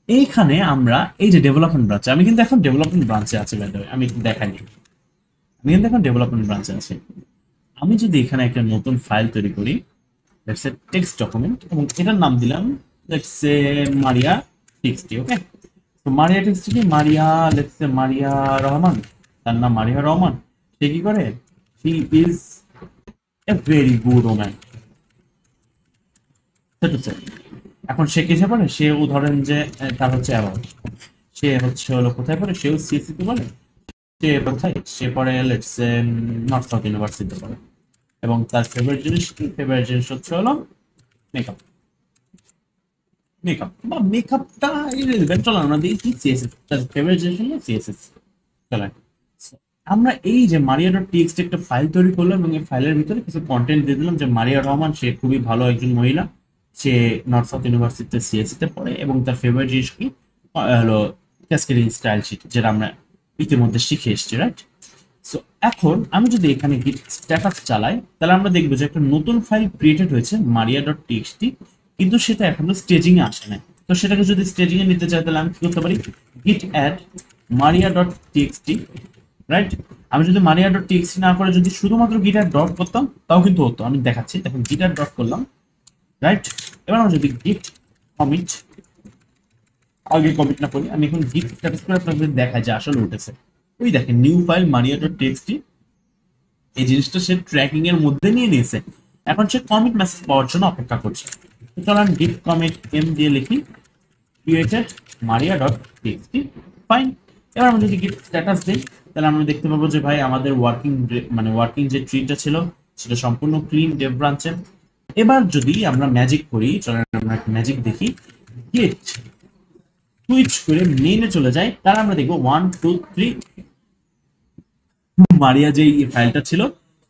এইখানে আমরা এই যে ডেভেলপমেন্ট ব্রাঞ্চে, আমি কিন্তু এখন ডেভেলপমেন্ট ব্রাঞ্চে আছি, আমি দেখাইনি, আমি কিন্তু এখন ডেভেলপমেন্ট ব্রাঞ্চে আছি। আমি যদি এখানে একটা নতুন ফাইল তৈরি করি, লেটস সে টেক্সট ডকুমেন্ট, এবং এটার নাম দিলাম লেটস সে মারিয়া টিএক্সটি। ওকে, তো মারিয়া টিএক্সটি কি? মারিয়া, লেটস সে মারিয়া রহমান, তার নাম মারিয়া রহমান। সে কি করে? She is a very good woman. এখন সে কিসে পড়ে? সেও ধরেন যে তার হচ্ছে অ্যাবাউট, সে হচ্ছে হলো কোথায় পড়ে? সেও সিএসসি তে পড়ে। সে কোথায়? সে পড়ে লেটস সে নর্থ সাউথ ইউনিভার্সিটিতে পড়ে, এবং তার ফেভারিট জিনিস কি? ফেভারিট জিনিস হচ্ছে হলো মেকআপ। মেকআপ বা মেকআপটা ইরেলেভেন্ট, চলো আমরা দিই কি সিএসএস, তার ফেভারিট জিনিস হলো সিএসএস। চলো আমরা এই যে মারিয়া ডট টিএক্সটি একটা ফাইল তৈরি করলাম, এবং এই ফাইলের ভিতরে কিছু কন্টেন্ট দিয়ে দিলাম যে মারিয়া রহমান সে খুবই ভালো একজন মহিলা, সে নর্থ সাউথ ইউনিভার্সিটিতে সিএসসি তে পড়ে, এবং তার ফেভারিট জিনিস কি হলো ক্যাসকেডিং স্টাইল শিট, যেটা আমরা ইতিমধ্যে শিখে এসেছি, রাইট? সো এখন আমি যদি এখানে গিট স্ট্যাটাস চালাই, তাহলে আমরা দেখবো যে একটা নতুন ফাইল ক্রিয়েটেড হয়েছে maria.txt, কিন্তু সেটা এখনো স্টেজিং এ আসে না। তো সেটাকে যদি স্টেজিং এ নিতে চাই, তাহলে আমি কি করতে পারি, git add maria.txt, রাইট? আমি যদি maria.txt না করে যদি শুধুমাত্র git add ডট করতাম, তাও কিন্তু হতো। আমি দেখাচ্ছি, দেখুন git add ডট করলাম, রাইট? এবার আমরা যদি git commit, আগে কমিট না করি, আমি এখন git স্ট্যাটাস করে আপনাদের দেখাই যে আসলে উঠেছে। ওই দেখেন নিউ ফাইল maria.txt, এই জিনিসটা সে ট্র্যাকিং এর মধ্যে নিয়ে নিয়েছে। এখন সে কমিট মেসেজ পাওয়ার জন্য অপেক্ষা করছে। তো চলুন git commit m দিয়ে লিখি created maria.txt, ফাইন। এবার আমরা যদি git স্ট্যাটাস দিই, তাহলে আমরা দেখতে পাবো যে ভাই আমাদের ওয়ার্কিং যে ট্রিটা ছিল সেটা সম্পূর্ণ ক্লিন ডেভ ব্রাঞ্চে। এবার যদি আমরা ম্যাজিক করি, চলেন আমরা ম্যাজিক দেখি, git সুইচ করে মেইনে চলে যাই, তাহলে আমরা দেখবো 1 2 3 মারিয়া যে ফাইলটা ছিল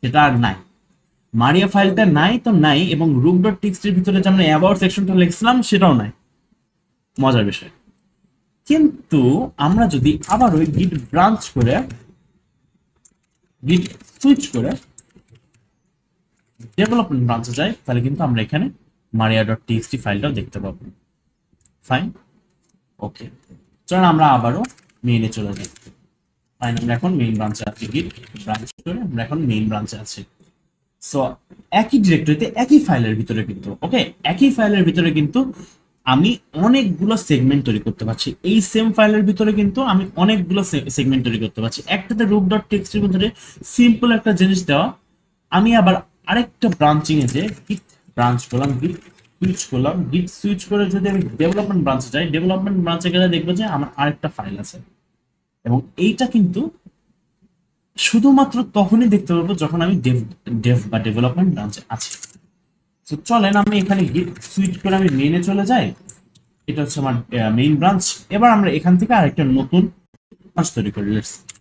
সেটা আর নাই। মারিয়া ফাইলটা নাই তো নাই, এবং root.txt এর ভিতরে যে আমরা অ্যাবাউট সেকশনটা লিখছিলাম সেটাও নাই। মজার বিষয়। কিন্তু আমরা যদি আবার ওই git ব্রাঞ্চ করে git সুইচ করে ডেভেলপমেন্ট ব্রাঞ্চে যাই, তাহলে কিন্তু আমরা এখানে maria.txt ফাইলটাও দেখতে পাবো। ফাইন, ওকে। চলুন আমরা আবারও মেইনে চলে যাই। ফাইন, আমরা এখন মেইন ব্রাঞ্চে আছি, git ব্রাঞ্চ করে আমরা এখন মেইন ব্রাঞ্চে আছি। সো একই ডিরেক্টরিতে একই ফাইলের ভিতরে কিন্তু, ওকে, একই ফাইলের ভিতরে কিন্তু আমি অনেকগুলো সেগমেন্ট তৈরি করতে পারছি। এই সেম ফাইলের ভিতরে কিন্তু আমি অনেকগুলো সেগমেন্ট তৈরি করতে পারছি। একটাতে root.txt এর ভিতরে সিম্পল একটা জিনিস দেওয়া, আমি আবার আরেকটা ব্রাঞ্চিং এ যে git ব্রাঞ্চ করলাম, git সুইচ করলাম, git সুইচ করে যদি আমি ডেভেলপমেন্ট ব্রাঞ্চে যাই, ডেভেলপমেন্ট ব্রাঞ্চে গেলে দেখবো যে আমার আরেকটা ফাইল আছে। এবং এইটা কিন্তু শুধুমাত্র তখনই দেখতে পারবো যখন আমি ডেভ বা ডেভেলপমেন্ট ব্রাঞ্চে আছি। তো চলেন আমি এখানে git সুইচ করে আমি মেইনে চলে যাই। এটা হচ্ছে আমার মেইন ব্রাঞ্চ। এবার আমরা এখান থেকে আরেকটা নতুন ব্রাঞ্চ তৈরি করি।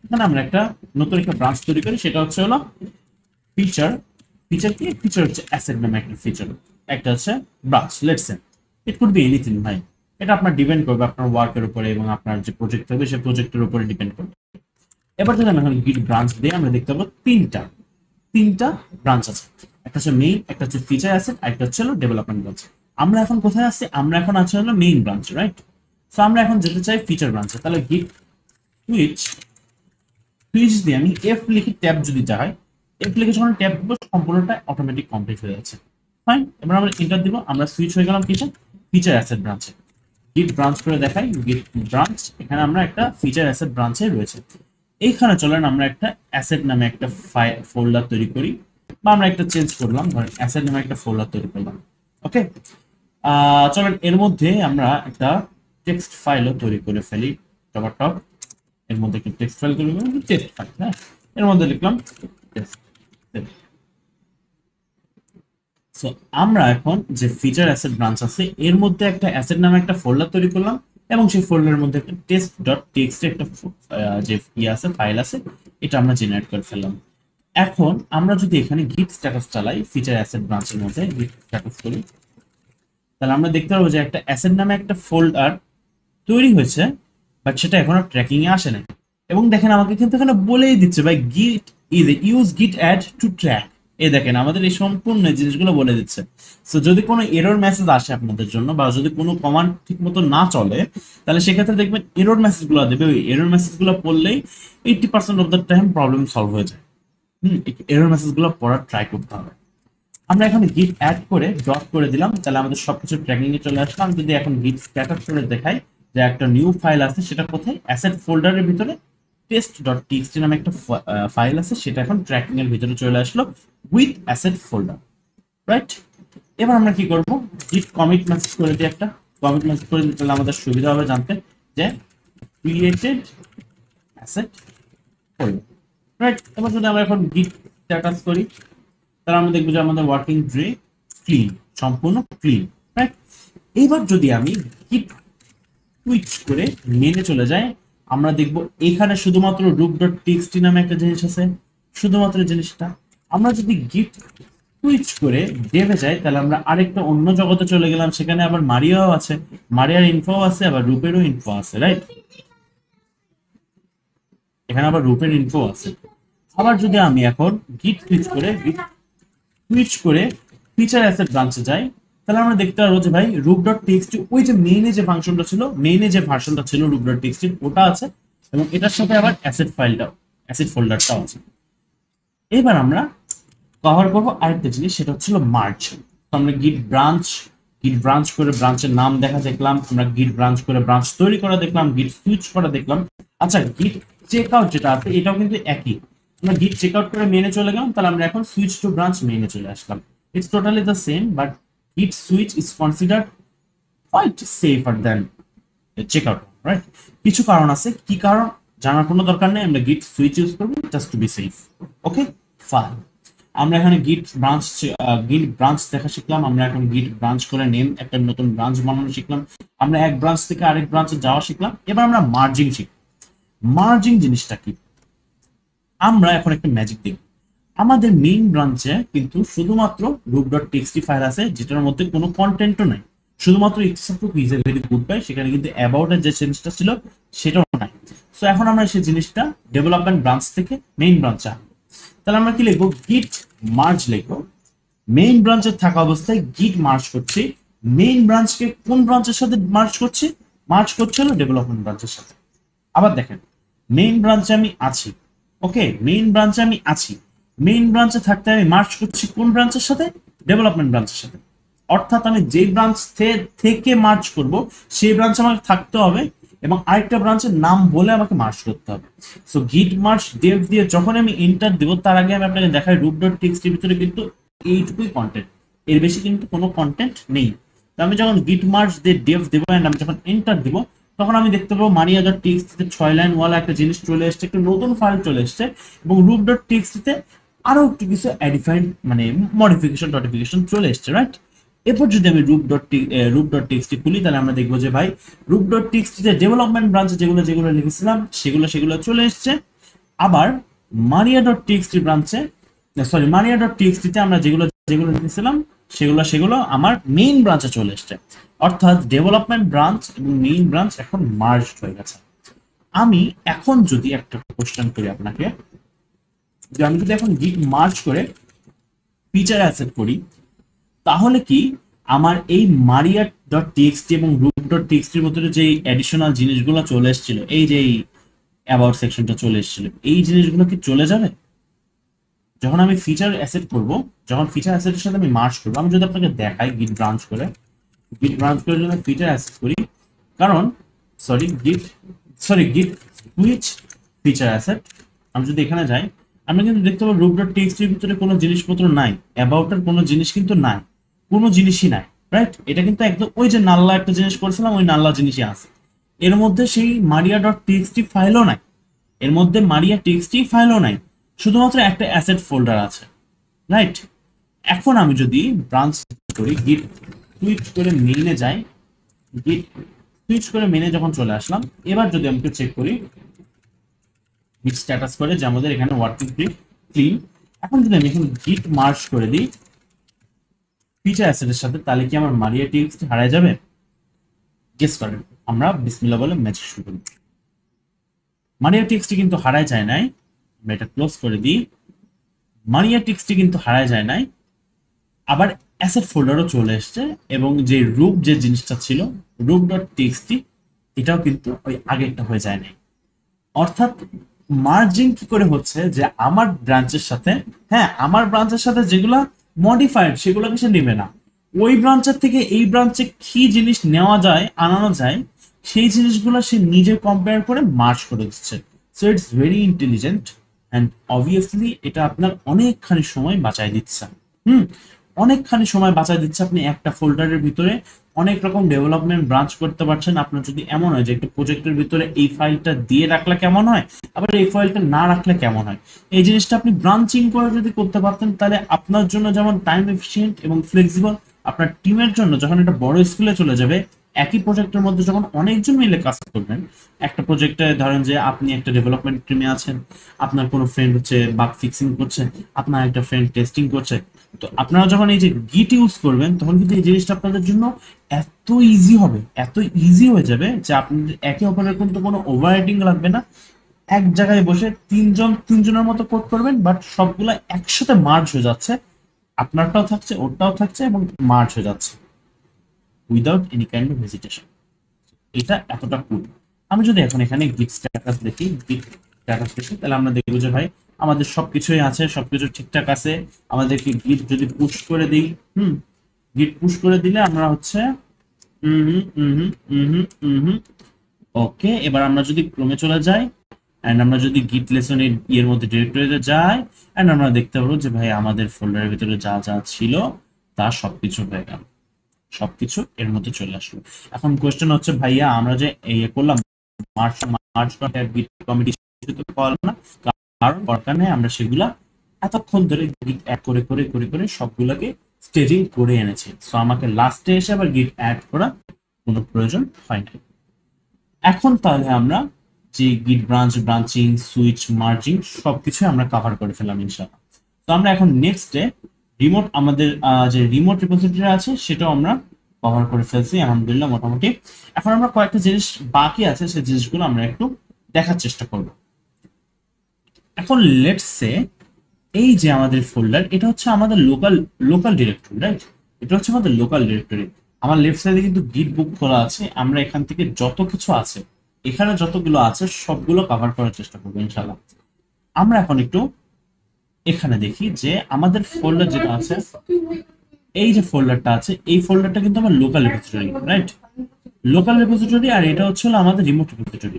এখানে আমরা একটা নতুন একটা ব্রাঞ্চ তৈরি করি, সেটা হচ্ছে হলো ফিচার। ফিচার হচ্ছে অ্যাসেট নামে একটা ফিচার, একটা হচ্ছে branch. Let's say it could be anything ভাই, এটা আপনার ডিপেন্ড করবে আপনার ওয়ার্কের উপরে এবং আপনার যে প্রজেক্ট হবে সেই প্রজেক্টের উপরে ডিপেন্ড করবে। এবার যদি আমি এখন git ব্রাঞ্চ দিই, আমরা দেখতে পাবো তিনটা ব্রাঞ্চ আছে। একটা হচ্ছে মেইন, একটা হচ্ছে ফিচার অ্যাসেট, আর একটা হচ্ছে ডেভেলপমেন্ট ব্রাঞ্চ। আমরা এখন কোথায় আছি? আমরা এখন আছি হলো মেইন ব্রাঞ্চ, রাইট? সো আমরা এখন যেতে চাই ফিচার ব্রাঞ্চে, তাহলে git সুইচ দিয়ে আমি f লিখি, ট্যাব যদি যাই, f লিখে যখন ট্যাব দিব সম্পূর্ণটা অটোমেটিক কমপ্লিট হয়ে যাচ্ছে। ফাইন, এবার আমরা এন্টার দিব, আমরা সুইচ হয়ে গেলাম কিসে? ফিচার অ্যাসেট ব্রাঞ্চে। git ব্রাঞ্চ করে দেখাই, git ব্রাঞ্চ, এখানে আমরা একটা ফিচার অ্যাসেট ব্রাঞ্চে রয়েছে। এইখানে চলেন আমরা একটা অ্যাসেট নামে একটা ফোল্ডার তৈরি করি, বা আমরা একটা চেঞ্জ করলাম, ধরেন অ্যাসেট নামে একটা ফোল্ডার তৈরি করলাম। ওকে, চলেন এর মধ্যে আমরা একটা টেক্সট ফাইলও তৈরি করে ফেলি। টপ এর মধ্যে একটা টেক্সট ফাইল তৈরি করলাম, টেক্সট ফাইল, হ্যাঁ, এর মধ্যে লিখলাম টেক্সট। সো আমরা এখন যে ফিচার অ্যাসেট ব্রাঞ্চ আছে এর মধ্যে একটা অ্যাসেট নামে একটা ফোল্ডার তৈরি করলাম, এবং সেই ফোল্ডারের মধ্যে একটা test.txt একটা যে আছে ফাইল আছে, এটা আমরা জেনারেট করে ফেললাম। এখন আমরা যদি এখানে git স্ট্যাটাস চালাই ফিচার অ্যাসেট ব্রাঞ্চের মধ্যে git স্ট্যাটাস করি, তাহলে আমরা দেখতে পাবো যে একটা অ্যাসেট নামে একটা ফোল্ডার তৈরি হয়েছে, বাট সেটা এখনো ট্র্যাকিং এ আসে না। এবং দেখেন আমাকে কিন্তু এখানে বলেই দিচ্ছে ভাই git use git add two track. এই দেখেন আমাদের এই সম্পূর্ণ জিনিসগুলো বলে দিচ্ছে। সো যদি কোনো এরর মেসেজ আসে আপনাদের জন্য, বা যদি কোনো কমান্ড ঠিক মতো না চলে, তাহলে সেক্ষেত্রে দেখবেন এরর মেসেজগুলো দেবে। ওই এরর মেসেজগুলো পড়লেই 80% of the time problem solve হয়ে যায়। এরর মেসেজগুলো পড়ার ট্রাই করতে হবে। আমরা এখন git অ্যাড করে ডট করে দিলাম, তাহলে আমাদের সবকিছু ট্র্যাকিং এ চলে আসলাম। যদি এখন git স্ট্যাটাস করে দেখাই যে একটা নিউ ফাইল আছে, সেটা কোথায়? অ্যাসেট ফোল্ডারের ভিতরে test.txt নামে একটা ফাইল আছে, সেটা এখন ট্র্যাকিং এর ভিতরে চলে আসলো উইথ অ্যাসেট ফোল্ডার, রাইট? এবার আমরা কি করব? git কমিট মেসেজ করে দিই, একটা কমিট মেসেজ করে দিই, তাহলে আমাদের সুবিধা হবে জানতে যে ক্রিয়েটেড অ্যাসেট ফোল্ডার, রাইট? এবার যদি আমরা এখন git স্ট্যাটাস করি, তাহলে আমরা দেখবো যে আমাদের ওয়ার্কিং ট্রি ক্লিন, সম্পূর্ণ ক্লিন, রাইট? এবার যদি আমি git সুইচ করে মেনে চলে যাই, আমরা দেখব এখানে শুধুমাত্র root.txt নামে একটা জিনিস আছে, শুধুমাত্র জিনিসটা। আমরা যদি git সুইচ করে ডেভে যাই, তাহলে আমরা আরেকটা অন্য জগতে চলে গেলাম, সেখানে আবার মারিয়াও আছে, মারিয়ার ইনফো আছে, আবার রূপেরও ইনফো আছে, রাইট? এখানে আবার রুপের ইনফো আছে। আবার যদি আমি এখন গিট সুইচ করে ফিচার অ্যাসেট ব্রাঞ্চে যাই, তাহলে আমরা দেখতে পারবো যে ভাই রুপ ডট টিএক্সটি ওই যে মেইনে যে ফাংশনটা ছিল, মেইনে যে ভার্সনটা ছিল রুপ ডট টিএক্সটি ওটা আছে, এবং এটার সাথে আবার অ্যাসেট ফোল্ডারটাও আছে। এবার আমরা কভার করবো আরেকটা জিনিস, সেটা হচ্ছিল মার্জ। তো আমরা গিট ব্রাঞ্চ করে ব্রাঞ্চের নাম দেখলাম, আমরা গিট ব্রাঞ্চ করে ব্রাঞ্চ তৈরি করা দেখলাম, গিট সুইচ করা দেখলাম। আচ্ছা, গিট চেক আউট যেটা আছে এটাও কিন্তু একই। আমরা গিট চেক আউট করে মেনে চলে গেলাম, তাহলে আমরা এখন সুইচ টু ব্রাঞ্চ মেনে চলে আসলাম। It's totally the same, but git switch is considered quite safer than a checkout, right? কিছু কারণ আছে, কি কারণ জানার কোনো দরকার নেই, আমরা git switch ইউজ করব just to be safe. Okay fine, আমরা এখানে git ব্রাঞ্চ দেখা শিখলাম, আমরা এখন git ব্রাঞ্চ করে নেম একটা নতুন ব্রাঞ্চ বানানো শিখলাম, আমরা এক ব্রাঞ্চ থেকে আরেক ব্রাঞ্চে যাওয়া শিখলাম। এবার আমরা মার্জিং শিখব। মার্জিং জিনিসটা কি, আমরা এখন একটা ম্যাজিক দেখব। আমাদের মেইন ব্রাঞ্চে কিন্তু শুধুমাত্র রুপ ডট টিএক্সটি ফাইল আছে, যেটার মধ্যে কোনো কন্টেন্টও নাই, শুধুমাত্র except is a very good bye, সেখানে কিন্তু অ্যাবাউট এর যে চেঞ্জটা ছিল সেটাও নাই। সো এখন আমরা সেই জিনিসটা ডেভেলপমেন্ট ব্রাঞ্চ থেকে মেইন ব্রাঞ্চে আনবো। তাহলে আমরা কি লিখবো, গিট মার্জ লিখবো। মেইন ব্রাঞ্চে থাকা অবস্থায় গিট মার্জ করছি, মেইন ব্রাঞ্চকে কোন ব্রাঞ্চের সাথে মার্জ করছে হলো ডেভেলপমেন্ট ব্রাঞ্চের সাথে। আবার দেখেন, মেইন ব্রাঞ্চে আমি আছি, ওকে মেইন ব্রাঞ্চে আমি আছি, মেইন ব্রাঞ্চে থাকতে আমি মার্জ করছি কোন ব্রাঞ্চের সাথে, ডেভেলপমেন্ট ব্রাঞ্চের সাথে। অর্থাৎ আমি যে ব্রাঞ্চ থেকে মার্জ করব সেই ব্রাঞ্চ আমাকে থাকতে হবে, এবং আরেকটা ব্রাঞ্চের নাম বলে আমাকে মার্জ করতে হবে। সো গিট মার্জ ডেভ দিয়ে যখন আমি এন্টার দেব, তার আগে আমি আপনাকে দেখাই রুপ ডট টিএক্সটির ভিতরে কিন্তু এইটুকুই কন্টেন্ট, এর বেশি কিন্তু কোনো কন্টেন্ট নেই। তো আমি যখন গিট মার্জ দিয়ে ডেভ দেবো এন্ড আমি যখন এন্টার দিব, তখন আমি দেখতে পাবো মারিয়া ডট টিএক্সটিতে 6 লাইন ওয়ালা একটা জিনিস চলে এসেছে, একটা নতুন ফাইল চলে এসেছে, এবং রুপ ডট টিএক্সটিতে আরো একটু কিছু অ্যাডিফাইন্ড মানে নোটিফিকেশন চলে এসেছে, রাইট? এরপর যদি আমি রুপ ডট টিএক্সটি খুলি, তাহলে আমরা দেখবো যে ভাই রুপ ডট টিএক্সটিতে ডেভেলপমেন্ট ব্রাঞ্চে যেগুলো লিখেছিলাম সেগুলো চলে এসেছে। আবার মারিয়া ডট টিএক্সটি ব্রাঞ্চে মারিয়া ডট টিএক্সটিতে আমরা যেগুলো লিখেছিলাম সেগুলো আমার মেইন ব্রাঞ্চে চলে এসেছে। অর্থাৎ ডেভেলপমেন্ট ব্রাঞ্চ এবং মেইন ব্রাঞ্চ এখন মার্জড হয়ে গেছে। আমি এখন যদি একটা কোশ্চেন করি আপনাকে, যে আমি যদি এখন গিট মার্জ করে ফিচার অ্যাসেট করি, তাহলে কি আমার এই মারিয়া ডট টিএক্সটি এবং রুপ ডট টিএক্সটির মধ্যে যে অ্যাডিশনাল জিনিসগুলো চলে এসেছিল, এই যে অ্যাবাউট সেকশনটা চলে এসেছিল, এই জিনিসগুলো কি চলে যাবে? যখন আমি ফিচার অ্যাসেট করব, যখন ফিচার অ্যাসেটের সাথে আমি মার্জ করব, আমি যদি আপনাকে দেখাই গিট ব্রাঞ্চ করে যদি ফিচার অ্যাসেট করি, কারণ গিট সুইচ ফিচার অ্যাসেট, আমি যদি এখানে যাই, আমরা কিন্তু দেখতে পাবো রুপ ডট টিএক্সটির ভিতরে কোনো জিনিসপত্র নাই, অ্যাবাউটের কোনো জিনিস কিন্তু নাই, কোনো জিনিসই নাই, রাইট? এটা কিন্তু একদম ওই যে নাল্লা একটা জিনিস করেছিলাম, ওই নাল্লা জিনিসই আছে। এর মধ্যে সেই মারিয়া ডট টিএক্সটি ফাইলও নাই, এর মধ্যে মারিয়া টিএক্সটি ফাইলও নাই, শুধুমাত্র একটা অ্যাসেট ফোল্ডার আছে, রাইট? এখন আমি যদি ব্রাঞ্চ করি, গিট সুইচ করে মেইনে যাই, গিট সুইচ করে মেনে যখন চলে আসলাম, এবার যদি আমি চেক করি গিট স্ট্যাটাস করে যে আমাদের এখানে ওয়ার্কিং ক্লিন। এখন যদি আমি এখন গিট মার্জ করে দিই ফিচার অ্যাসেটের সাথে, তাহলে কি আমার মারিয়া টিএক্সটি হারায় যাবে? গেস করেন। আমরা বিসমিল্লাহ বলে ম্যাজিক শুরু করি। মারিয়া টিএক্সটি কিন্তু হারায় যায় নাই, আমরা এটা ক্লোজ করে দিই। মারিয়া টিএক্সটি কিন্তু হারায় যায় নাই, আবার অ্যাসেট ফোল্ডারও চলে এসছে, এবং যে রুপ যে জিনিসটা ছিল রুপ ডট টিএক্সটি, এটাও কিন্তু ওই আগেরটা হয়ে যায় নাই। অর্থাৎ মার্জিং কি করে হচ্ছে, যে আমার ব্রাঞ্চের সাথে, হ্যাঁ আমার ব্রাঞ্চের সাথে যেগুলো মডিফাইড সেগুলোকে সে নেবে না, ওই ব্রাঞ্চের থেকে এই ব্রাঞ্চে কি জিনিস নেওয়া যায় আনানো যায় সেই জিনিসগুলো সে নিজে কম্পেয়ার করে মার্জ করে দিচ্ছে। So it's very intelligent and obviously এটা আপনার অনেকখানি সময় বাঁচায় দিচ্ছে। অনেকখানি সময় বাঁচায় দিচ্ছে। আপনি একটা ফোল্ডারের ভিতরে অনেক রকম ডেভেলপমেন্ট ব্রাঞ্চ করতে পারছেন। আপনার যদি এমন হয় যে একটা প্রজেক্টের ভিতরে এই ফাইলটা দিয়ে রাখলে কেমন হয়, আবার এই ফাইলটা না রাখলে কেমন হয়, এই জিনিসটা আপনি ব্রাঞ্চিং করে যদি করতে পারতেন, তাহলে আপনার জন্য যেমন টাইম এফিশিয়েন্ট এবং ফ্লেক্সিবল, আপনার টিমের জন্য যখন এটা বড় স্কেলে চলে যাবে, একই প্রজেক্টের মধ্যে যখন অনেকজন মিলে কাজ করবেন, একটা প্রজেক্টে ধরেন যে আপনি একটা ডেভেলপমেন্ট টিমে আছেন, আপনার কোনো ফ্রেন্ড হচ্ছে বাগ ফিক্সিং করছে, আপনার একটা ফ্রেন্ড টেস্টিং করছে, তো আপনারা যখন এই যে গিট ইউজ করবেন, তখন কিন্তু এই জিনিসটা আপনাদের জন্য এত ইজি হবে, এত ইজি হয়ে যাবে যে আপনাদের একে অপরের কিন্তু কোনো ওভাররাইটিং লাগবে না, এক জায়গায় বসে তিনজনের মতো কোড করবেন, বাট সবগুলা একসাথে মার্জ হয়ে যাচ্ছে, আপনারটাও থাকছে ওরটাও থাকছে এবং মার্জ হয়ে যাচ্ছে without any kind of hesitation. এটা এতটা কুল। আমি যদি এখন এখানে গিট স্ট্যাটাস দেখি, গিট স্ট্যাটাস দেখি, তাহলে আমরা দেখবো যে ভাই আমাদের সবকিছুই আছে, সবকিছু ঠিকঠাক আছে। আমাদেরকে গিট যদি পুশ করে দিই, গিট পুশ করে দিলে আমরা হচ্ছে ওকে। এবার আমরা যদি ক্রমে চলে যাই এন্ড আমরা যদি গিট লেসনের ইয়ের মধ্যে ডিরেক্টরিতে যাই এন্ড আমরা দেখতে পাবো যে ভাই আমাদের ফোল্ডারের ভিতরে যা যা ছিল তা সবকিছু হয়ে গেল, সবকিছু এর মধ্যে চলে আসলো। এখন কোয়েশ্চেন হচ্ছে ভাইয়া আমরা যে ইয়ে করলাম মার্চ মার্চ গিট কমিটি কল না, কারণ দরকার নেই, আমরা সেগুলা এতক্ষণ ধরে গিট অ্যাড করে করে করে করে সবগুলোকে স্টেজিং করে এনেছি। সো আমাকে লাস্টে এসে আবার গিট অ্যাড করা কোনো প্রয়োজন হয় না। এখন তাহলে আমরা যে গিট ব্রাঞ্চিং সুইচ মার্জিং সবকিছু আমরা কভার করে ফেললাম ইনশাআল্লাহ। তো আমরা এখন নেক্সটে রিমোট আমাদের যে রিমোট রিপোজিটরি আছে সেটাও আমরা কভার করে ফেলছি আলহামদুলিল্লাহ মোটামুটি। এখন আমরা কয়েকটা জিনিস বাকি আছে, সেই জিনিসগুলো আমরা একটু দেখার চেষ্টা করব। এখন লেটস সে এই যে আমাদের ফোল্ডার, এটা হচ্ছে আমাদের লোকাল ডিরেক্টরি, রাইট? এটা হচ্ছে আমাদের লোকাল ডিরেক্টরি। আমার লেফট সাইডে কিন্তু গিট বুক খোলা আছে, আমরা এখান থেকে যত কিছু আছে এখানে যতগুলো আছে সবগুলো কভার করার চেষ্টা করবো ইনশাআল্লাহ। আমরা এখন একটু এখানে দেখি যে আমাদের ফোল্ডার যেটা আছে, এই যে ফোল্ডারটা আছে এই ফোল্ডারটা কিন্তু আমার local repository, right? Local repository, আর এটা হচ্ছে আমাদের রিমোট রিপোজিটরি।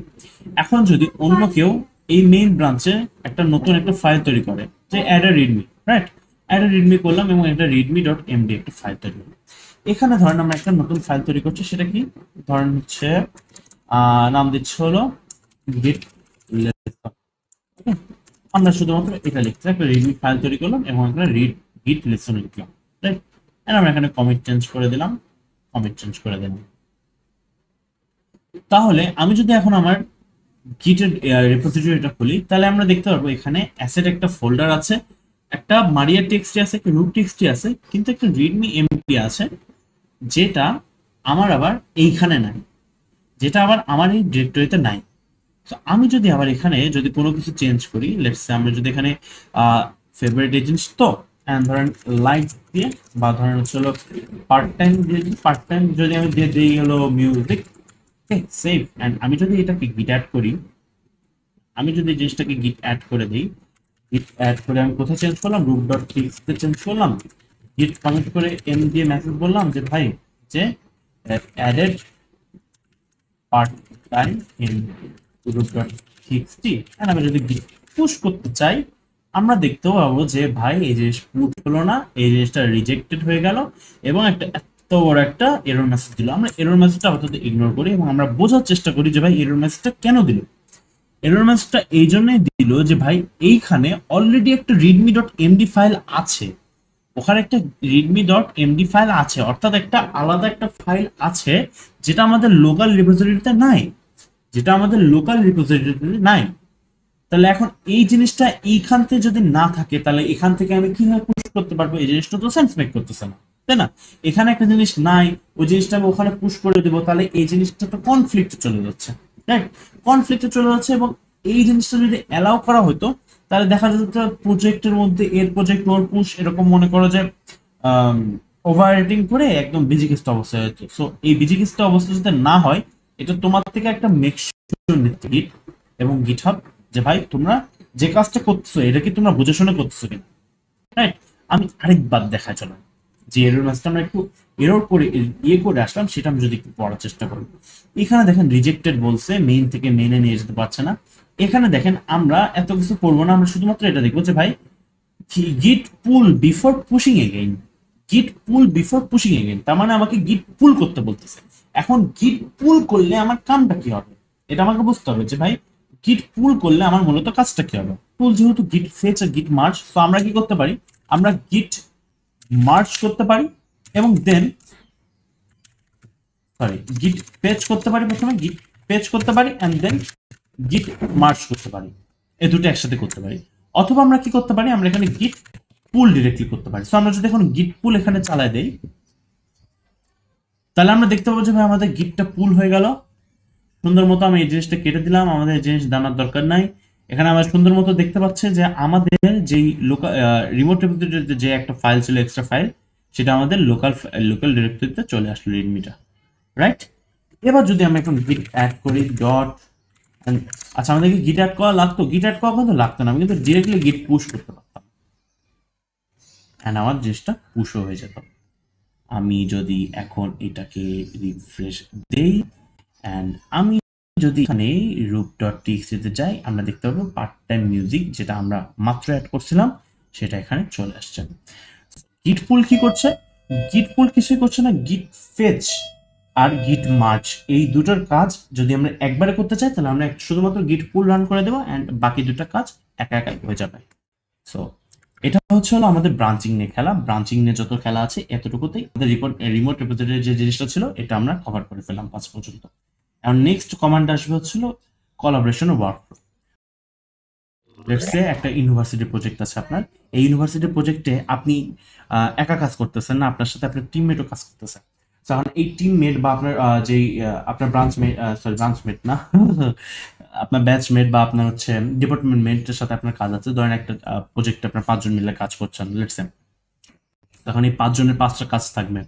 এখন যদি অন্য কেউ এই মেইন ব্রাঞ্চে একটা নতুন একটা ফাইল তৈরি করে যে add a readme, right? Add a readme করলাম এবং একটা readme.md একটা ফাইল তৈরি করলাম। এখানে ধরেন আমরা একটা নতুন ফাইল তৈরি করছি, সেটা কি ধরেন হচ্ছে নাম দিচ্ছে হলো গিট লেসন। আমরা শুধুমাত্র এটা লিখছি, একটা রিডমি ফাইল তৈরি করলাম এবং একটা গিট লেসন লিখলাম, রাইট? এন্ড আমরা এখানে কমিট চেঞ্জ করে দিলাম। তাহলে আমি যদি এখন আমার গিটের রিপোজিটরিটা খুলি, তাহলে আমরা দেখতে পারবো এখানে অ্যাসেট একটা ফোল্ডার আছে, একটা মারিয়া টেক্সটি আছে, একটা রুট টেক্সটি আছে, কিন্তু একটা রিডমি এমপি আছে যেটা আমার আবার এইখানে নাই, যেটা আবার আমার এই ডিরেক্টরিতে নাই। তো আমি যদি আবার এখানে যদি কোনো কিছু চেঞ্জ করি, লেটস সে আমরা যদি এখানে ফেভারিট এজেন্টস তো এন্ড ধরেন লাইক দিয়ে বা ধরেন হচ্ছে হলো পার্ট টাইম যদি আমি দিয়ে দিই হলো মিউজিক, ওকে সেভ। এন্ড আমি যদি এটাকে গিট অ্যাড করি, আমি যদি জিনিসটাকে গিট অ্যাড করে দিই, গিট অ্যাড করে আমি কোথায় চেঞ্জ করলাম, root.txt তে চেঞ্জ করলাম, গিট কমিট করে এম দিয়ে মেসেজ বললাম যে ভাই যে added part time in root.txt। And আমি যদি গিট পুশ করতে চাই, আমরা দেখতে পাবো যে ভাই এই জিনিস পুট হলো না, এই জিনিসটা রিজেক্টেড হয়ে গেল এবং একটা এত বড় একটা এরর মেসেজ দিল। আমরা এরর মেসেজটা আপাতত ইগনোর করি এবং আমরা বোঝার চেষ্টা করি যে ভাই এরর মেসেজটা কেন দিল। এরর মেসেজটা এই জন্যই দিল যে ভাই এইখানে অলরেডি একটা readme.md ফাইল আছে, ওখানে একটা readme.md ফাইল আছে, অর্থাৎ একটা আলাদা একটা ফাইল আছে যেটা আমাদের লোকাল রিপোজিটরিতে নাই, নাই। তাহলে এখন এই জিনিসটা এইখান থেকে যদি না থাকে, তাহলে এখান থেকে আমি কিভাবে পুশ করতে পারবো? এই জিনিসটা তো সেন্স মেক করতেছে না, তাই না? এখানে একটা জিনিস নাই, ওই জিনিসটা আমি ওখানে পুশ করে দেবো, তাহলে এই জিনিসটা তো কনফ্লিক্টে চলে যাচ্ছে, রাইট? কনফ্লিক্টে চলে যাচ্ছে এবং এই জিনিসটা যদি অ্যালাউ করা হতো তাহলে দেখা যেত প্রজেক্টের মধ্যে এর প্রজেক্ট ওর পুশ এরকম মনে করো যে ওভার রেটিং করে একদম বিজিকেস্ট অবস্থা হতো। সো এই বিজিকেস্ট অবস্থা যদি না হয়, এটা তোমার থেকে একটা মেক শিওর নিতে গিট এবং গিটহাব যে ভাই তোমরা যে কাজটা করতেছো এটা কি তোমরা বুঝে শুনে করতেছো কিনা, রাইট? আমি আরেকবার দেখা চলো যে এরর মেসেজটা আমরা একটু এরর করে ইয়ে করে আসলাম, সেটা আমি যদি একটু পড়ার চেষ্টা করি। এখানে দেখেন রিজেক্টেড বলছে, মেইন থেকে মেইনে নিয়ে যেতে পারছে না। এখানে দেখেন আমরা এত কিছু করবো না, আমরা শুধুমাত্র এটা দেখবো যে ভাই গিট পুল বিফোর পুশিং এগেইন, তার মানে আমাকে গিট পুল করতে বলতেছে। এখন গিট পুল করলে আমার কামটা কি হবে এটা আমাকে বুঝতে হবে যে ভাই গিট পুল করলে আমার মূলত কাজটা কি হবে। পুল যেহেতু গিট ফেচ আর গিট মার্জ, তো আমরা কি করতে পারি, আমরা গিট মার্জ করতে পারি এবং দেন গিট পেজ করতে পারি, প্রথমে গিট পেজ করতে পারি এন্ড দেন গিট মার্জ করতে পারি, এই দুটো একসাথে করতে পারি। অথবা আমরা কি করতে পারি, আমরা এখানে গিট পুল ডিরেক্টলি করতে পারি। সো আমরা যদি এখন গিট পুল এখানে চালায় দেই, তাহলে আমরা দেখতে পাবো যে আমাদের গিটটা পুল হয়ে গেল সুন্দর মতো। আমি এই জিনিসটা কেটে দিলাম, আমাদের এই জিনিস জানার দরকার নাই। এখানে আমরা সুন্দর মতো দেখতে পাচ্ছি যে আমাদের যেই লোকাল রিমোট রেপোজিটরিতে যে একটা ফাইল ছিল, এক্সট্রা ফাইল, সেটা আমাদের লোকাল লোকাল ডিরেক্টরিতে চলে আসলো রিডমিটা, রাইট? এবার যদি আমরা এখন গিট অ্যাড করি ডট, আচ্ছা আমাদেরকে গিট অ্যাড করা লাগতো? গিট অ্যাড করা কিন্তু লাগতো না, আমি কিন্তু ডিরেক্টলি গিট পুশ করতে পারতাম অ্যান্ড আমার জিনিসটা পুশও হয়ে যেত। আমি যদি এখন এটাকে রিফ্রেশ দেই অ্যান্ড আমি যদি এখানে রূপ ডট টিএক্সটিতে যাই, আমরা দেখতে পাবো পার্ট টাইম মিউজিক যেটা আমরা মাত্র অ্যাড করছিলাম সেটা এখানে চলে আসছে। গিট পুল কি করছে? গিট পুল কিছুই করছে না, গিট ফেচ আর গিট মার্চ এই দুটোর কাজ যদি আমরা একবারে করতে চাই তাহলে আমরা শুধুমাত্র গিট পুল রান করে দেবো অ্যান্ড বাকি দুটো কাজ একা একা হয়ে যাবে। সো এটা হচ্ছে হলো আমাদের ব্রাঞ্চিং নিয়ে খেলা। ব্রাঞ্চিং নিয়ে যত খেলা আছে এতটুকুতেই আমাদের রিমোট রেপোজিটরি যে জিনিসটা ছিল এটা আমরা কভার করে ফেললাম 5 পর্যন্ত। এখন নেক্সট কমান্ড আসবে হচ্ছিল কোলাবোরেশন ওয়ার্কফ্লো। লেটস সে একটা ইউনিভার্সিটি প্রজেক্ট আছে আপনার, এই ইউনিভার্সিটি প্রজেক্টে আপনি একা কাজ করতেছেন না, আপনার সাথে আপনার টিমমেটও কাজ করতেছে। তখন এই টিমমেট বা আপনার যেই আপনার ব্রাঞ্চমেট, সরি ব্রাঞ্চমেট না আপনার ব্যাচমেট বা আপনার হচ্ছে ডিপার্টমেন্ট মেটের সাথে আপনার কাজ আছে। ধরেন একটা প্রজেক্টে আপনার 5 জন মিলে কাজ করছেন লেটস সে, তখন এই 5 জনের 5টা কাজ থাকবে।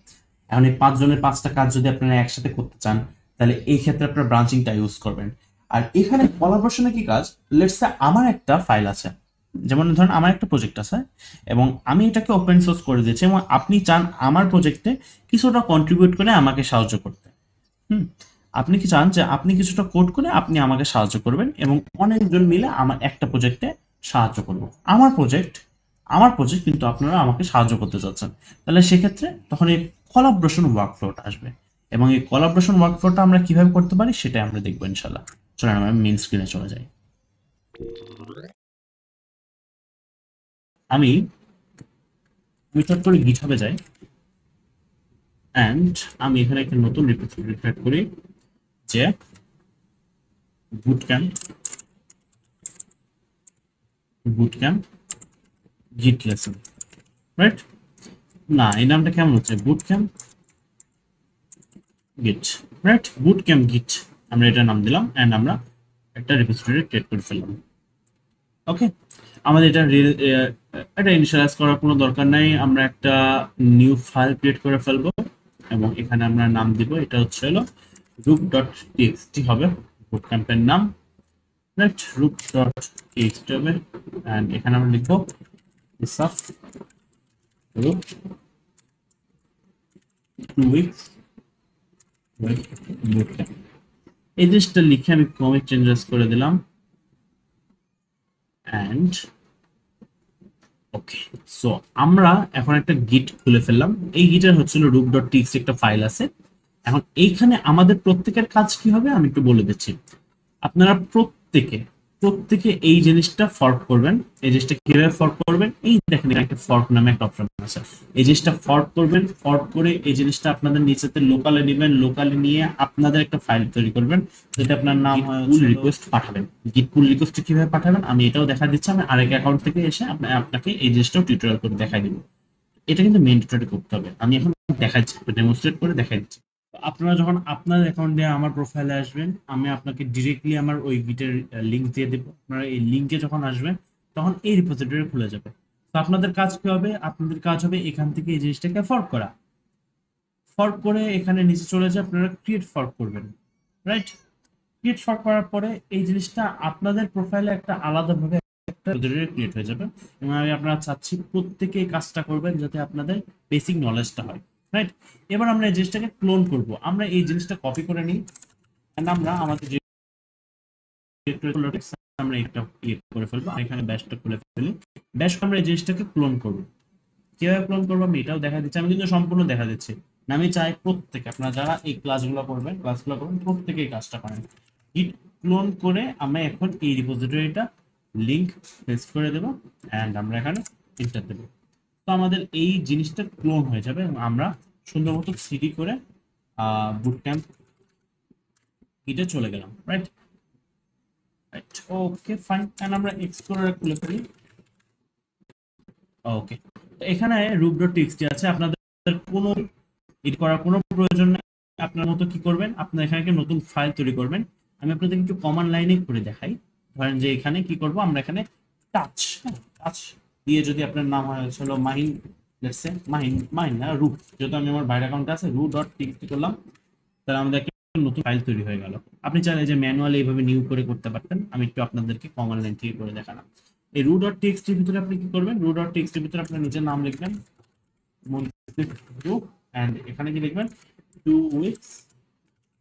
এখন এই 5 জনের 5টা কাজ যদি আপনারা একসাথে করতে চান তাহলে এই ক্ষেত্রে আপনার ব্রাঞ্চিংটা ইউজ করবেন। আর এখানে কোলাবোরেশনে কি কাজ, লেটস সে আমার একটা ফাইল আছে, যেমন ধরেন আমার একটা প্রজেক্ট আছে এবং আমি এটাকে ওপেন সোর্স করে দিয়েছি এবং আপনি চান আমার প্রজেক্টে কিছুটা কন্ট্রিবিউট করে আমাকে সাহায্য করতে। হুম, আপনি কি চান যে আপনি কিছুটা কোড করে আপনি আমাকে সাহায্য করবেন এবং অনেকজন মিলে আমার একটা প্রজেক্টে সাহায্য করবো। আমার প্রজেক্ট কিন্তু আপনারা আমাকে সাহায্য করতে চাচ্ছেন, তাহলে সেক্ষেত্রে তখন এই কোলাবোরেশন ওয়ার্কফ্লোটা আসবে এবং এই কোলাবোরেশন ওয়ার্কফ্লোটা আমরা কিভাবে করতে পারি সেটাই আমরা দেখবো ইনশাল্লাহ। চলেন আমরা মেইন স্ক্রিনে চলে যাই। আমি চট করে গিটহাবে যাই অ্যান্ড আমি এখানে একটা নতুন রিপোজিটরি ক্রিয়েট করি যে বুটক্যাম্প গিট লেসন, রাইট? না, এই নামটা কেমন হচ্ছে, বুটক্যাম্প গিট, রাইট? বুটক্যাম্প গিট আমরা এটা নাম দিলাম অ্যান্ড আমরা একটা রিপোজিটরি ক্রিয়েট করে ফেললাম। ওকে, আমাদের এটা ইনিশিয়ালাইজ করার কোনো দরকার নাই, আমরা একটা নিউ ফাইল ক্রিয়েট করে ফেলবো এবং এখানে আমরা নাম দিব, এটা হচ্ছে হলো রুট ডট টিএক্সটি হবে বুটক্যাম্পের নাম, রাইট? রুট ডট টিএক্সটি হবে অ্যান্ড এখানে আমরা লিখবো ইসাফ রুট 2 weeks বুটক্যাম্প। এই জিনিসটা লিখে আমি কমিক চেঞ্জেস করে দিলাম অ্যান্ড ওকে। সো আমরা এখন একটা গিট খুলে ফেললাম, এই গিটের হচ্ছিল রুট ডট টিএক্সটি একটা ফাইল আছে। এখন এইখানে আমাদের প্রত্যেকের কাজ কি হবে আমি একটু বলে দিচ্ছি। আপনারা প্রত্যেকে এই জিনিসটা ফর্ক করবেন। এই জিনিসটা কিভাবে ফর্ক করবেন, এই দেখেন একটা ফর্ক নামে একটা অপশন আছে, এই জিনিসটা ফর্ক করবেন। ফর্ক করে এই জিনিসটা আপনাদের নিচেতে লোকালে নেবেন, লোকালে নিয়ে আপনাদের একটা ফাইল তৈরি করবেন যেটা আপনার নাম হয় পুল রিকোয়েস্ট পাঠাবেন। গিট পুল রিকোয়েস্ট কিভাবে পাঠাবেন আমি এটাও দেখা দিচ্ছি, আমি আরেক অ্যাকাউন্ট থেকে এসে আপনাকে এই জিনিসটাও টিউটোরিয়াল করে দেখাই দিব। এটা কিন্তু ম্যান্ডেটরি করতে হবে, আমি এখন দেখাচ্ছি, ডেমনস্ট্রেট করে দেখাই দিচ্ছি। আপনারা যখন আপনার অ্যাকাউন্ট দিয়ে আমার প্রোফাইলে আসবেন আমি আপনাকে ডিরেক্টলি আমার ওই গিটের লিংক দিয়ে দেবো। আপনারা এই লিংকে যখন আসবেন তখন এই রিপোজিটরি খুলে যাবে। তো আপনাদের কাজ কি হবে, আপনাদের কাজ হবে এখান থেকে এই জিনিসটাকে ফর্ক করা। ফর্ক করে এখানে নিচে চলে যায় আপনারা ক্রিয়েট ফর্ক করবেন, রাইট? ক্রিয়েট ফর্ক করার পরে এই জিনিসটা আপনাদের প্রোফাইলে একটা আলাদাভাবে একটা রিপোজিটরি ক্রিয়েট হয়ে যাবে এবং আমি আপনারা চাচ্ছি প্রত্যেকে এই কাজটা করবেন যাতে আপনাদের বেসিক নলেজটা হয়, রাইট? এবার আমরা এই জিনিসটাকে ক্লোন করব। আমরা এই জিনিসটা কপি করে নিই এন্ড আমরা আমাদের যে আমরা একটা ইয়ে করে ফেলবো, এখানে ব্যাশটা খুলে ফেলি। ব্যাশ আমরা এই জিনিসটাকে ক্লোন করব। কিভাবে ক্লোন করবো আমি এটাও দেখা দিচ্ছি, আমি কিন্তু সম্পূর্ণ দেখা দিচ্ছি না। আমি চাই প্রত্যেকে আপনারা যারা এই ক্লাসগুলো করবেন প্রত্যেকে এই কাজটা করেন। গিট ক্লোন করে আমরা এখন এই রিপোজিটরিটা লিংক পেস্ট করে দেবো এন্ড আমরা এখানে এন্টার দেবো। তো আমাদের এই জিনিসটা ক্লোন হয়ে যাবে এবং আমরা সুন্দর মতো সিডি করে বুটক্যাম্প গিটে চলে গেলাম, right? Right, okay fine. And আমরা এক্সপ্লোরার খুলে ফেলি। ওকে, এখানে রুট ডট টিএক্সটি আছে, আপনাদের কোনো এডিট করার কোনো প্রয়োজন নেই। আপনার মতো কি করবেন, আপনার এখানে একটা নতুন ফাইল তৈরি করবেন। আমি আপনাদের একটু কমান্ড লাইনে করে দেখাই ধরেন যে এখানে কি করব আমরা এখানে টাচ টাচ দিয়ে যদি আপনার নাম হয় হলো মাহিন, লেটস সে মাহিন, মাহিন না রুট, যেহেতু আমি আমার বাইরে অ্যাকাউন্টে আছে রুট ডট টিএক্সটি করলাম, তাহলে আমাদের একটা নতুন ফাইল তৈরি হয়ে গেল। আপনি চাইলে যে ম্যানুয়ালি এইভাবে নিউ করে করতে পারতেন, আমি একটু আপনাদেরকে কমান্ড লাইন থেকে করে দেখালাম। এই রু ডট টিএক্সটির ভিতরে আপনি কি করবেন, রু ডট টিএক্সটির ভিতরে আপনার নিজের নাম লিখবেন মনসিফ রু, এন্ড এখানে কি লিখবেন 2 weeks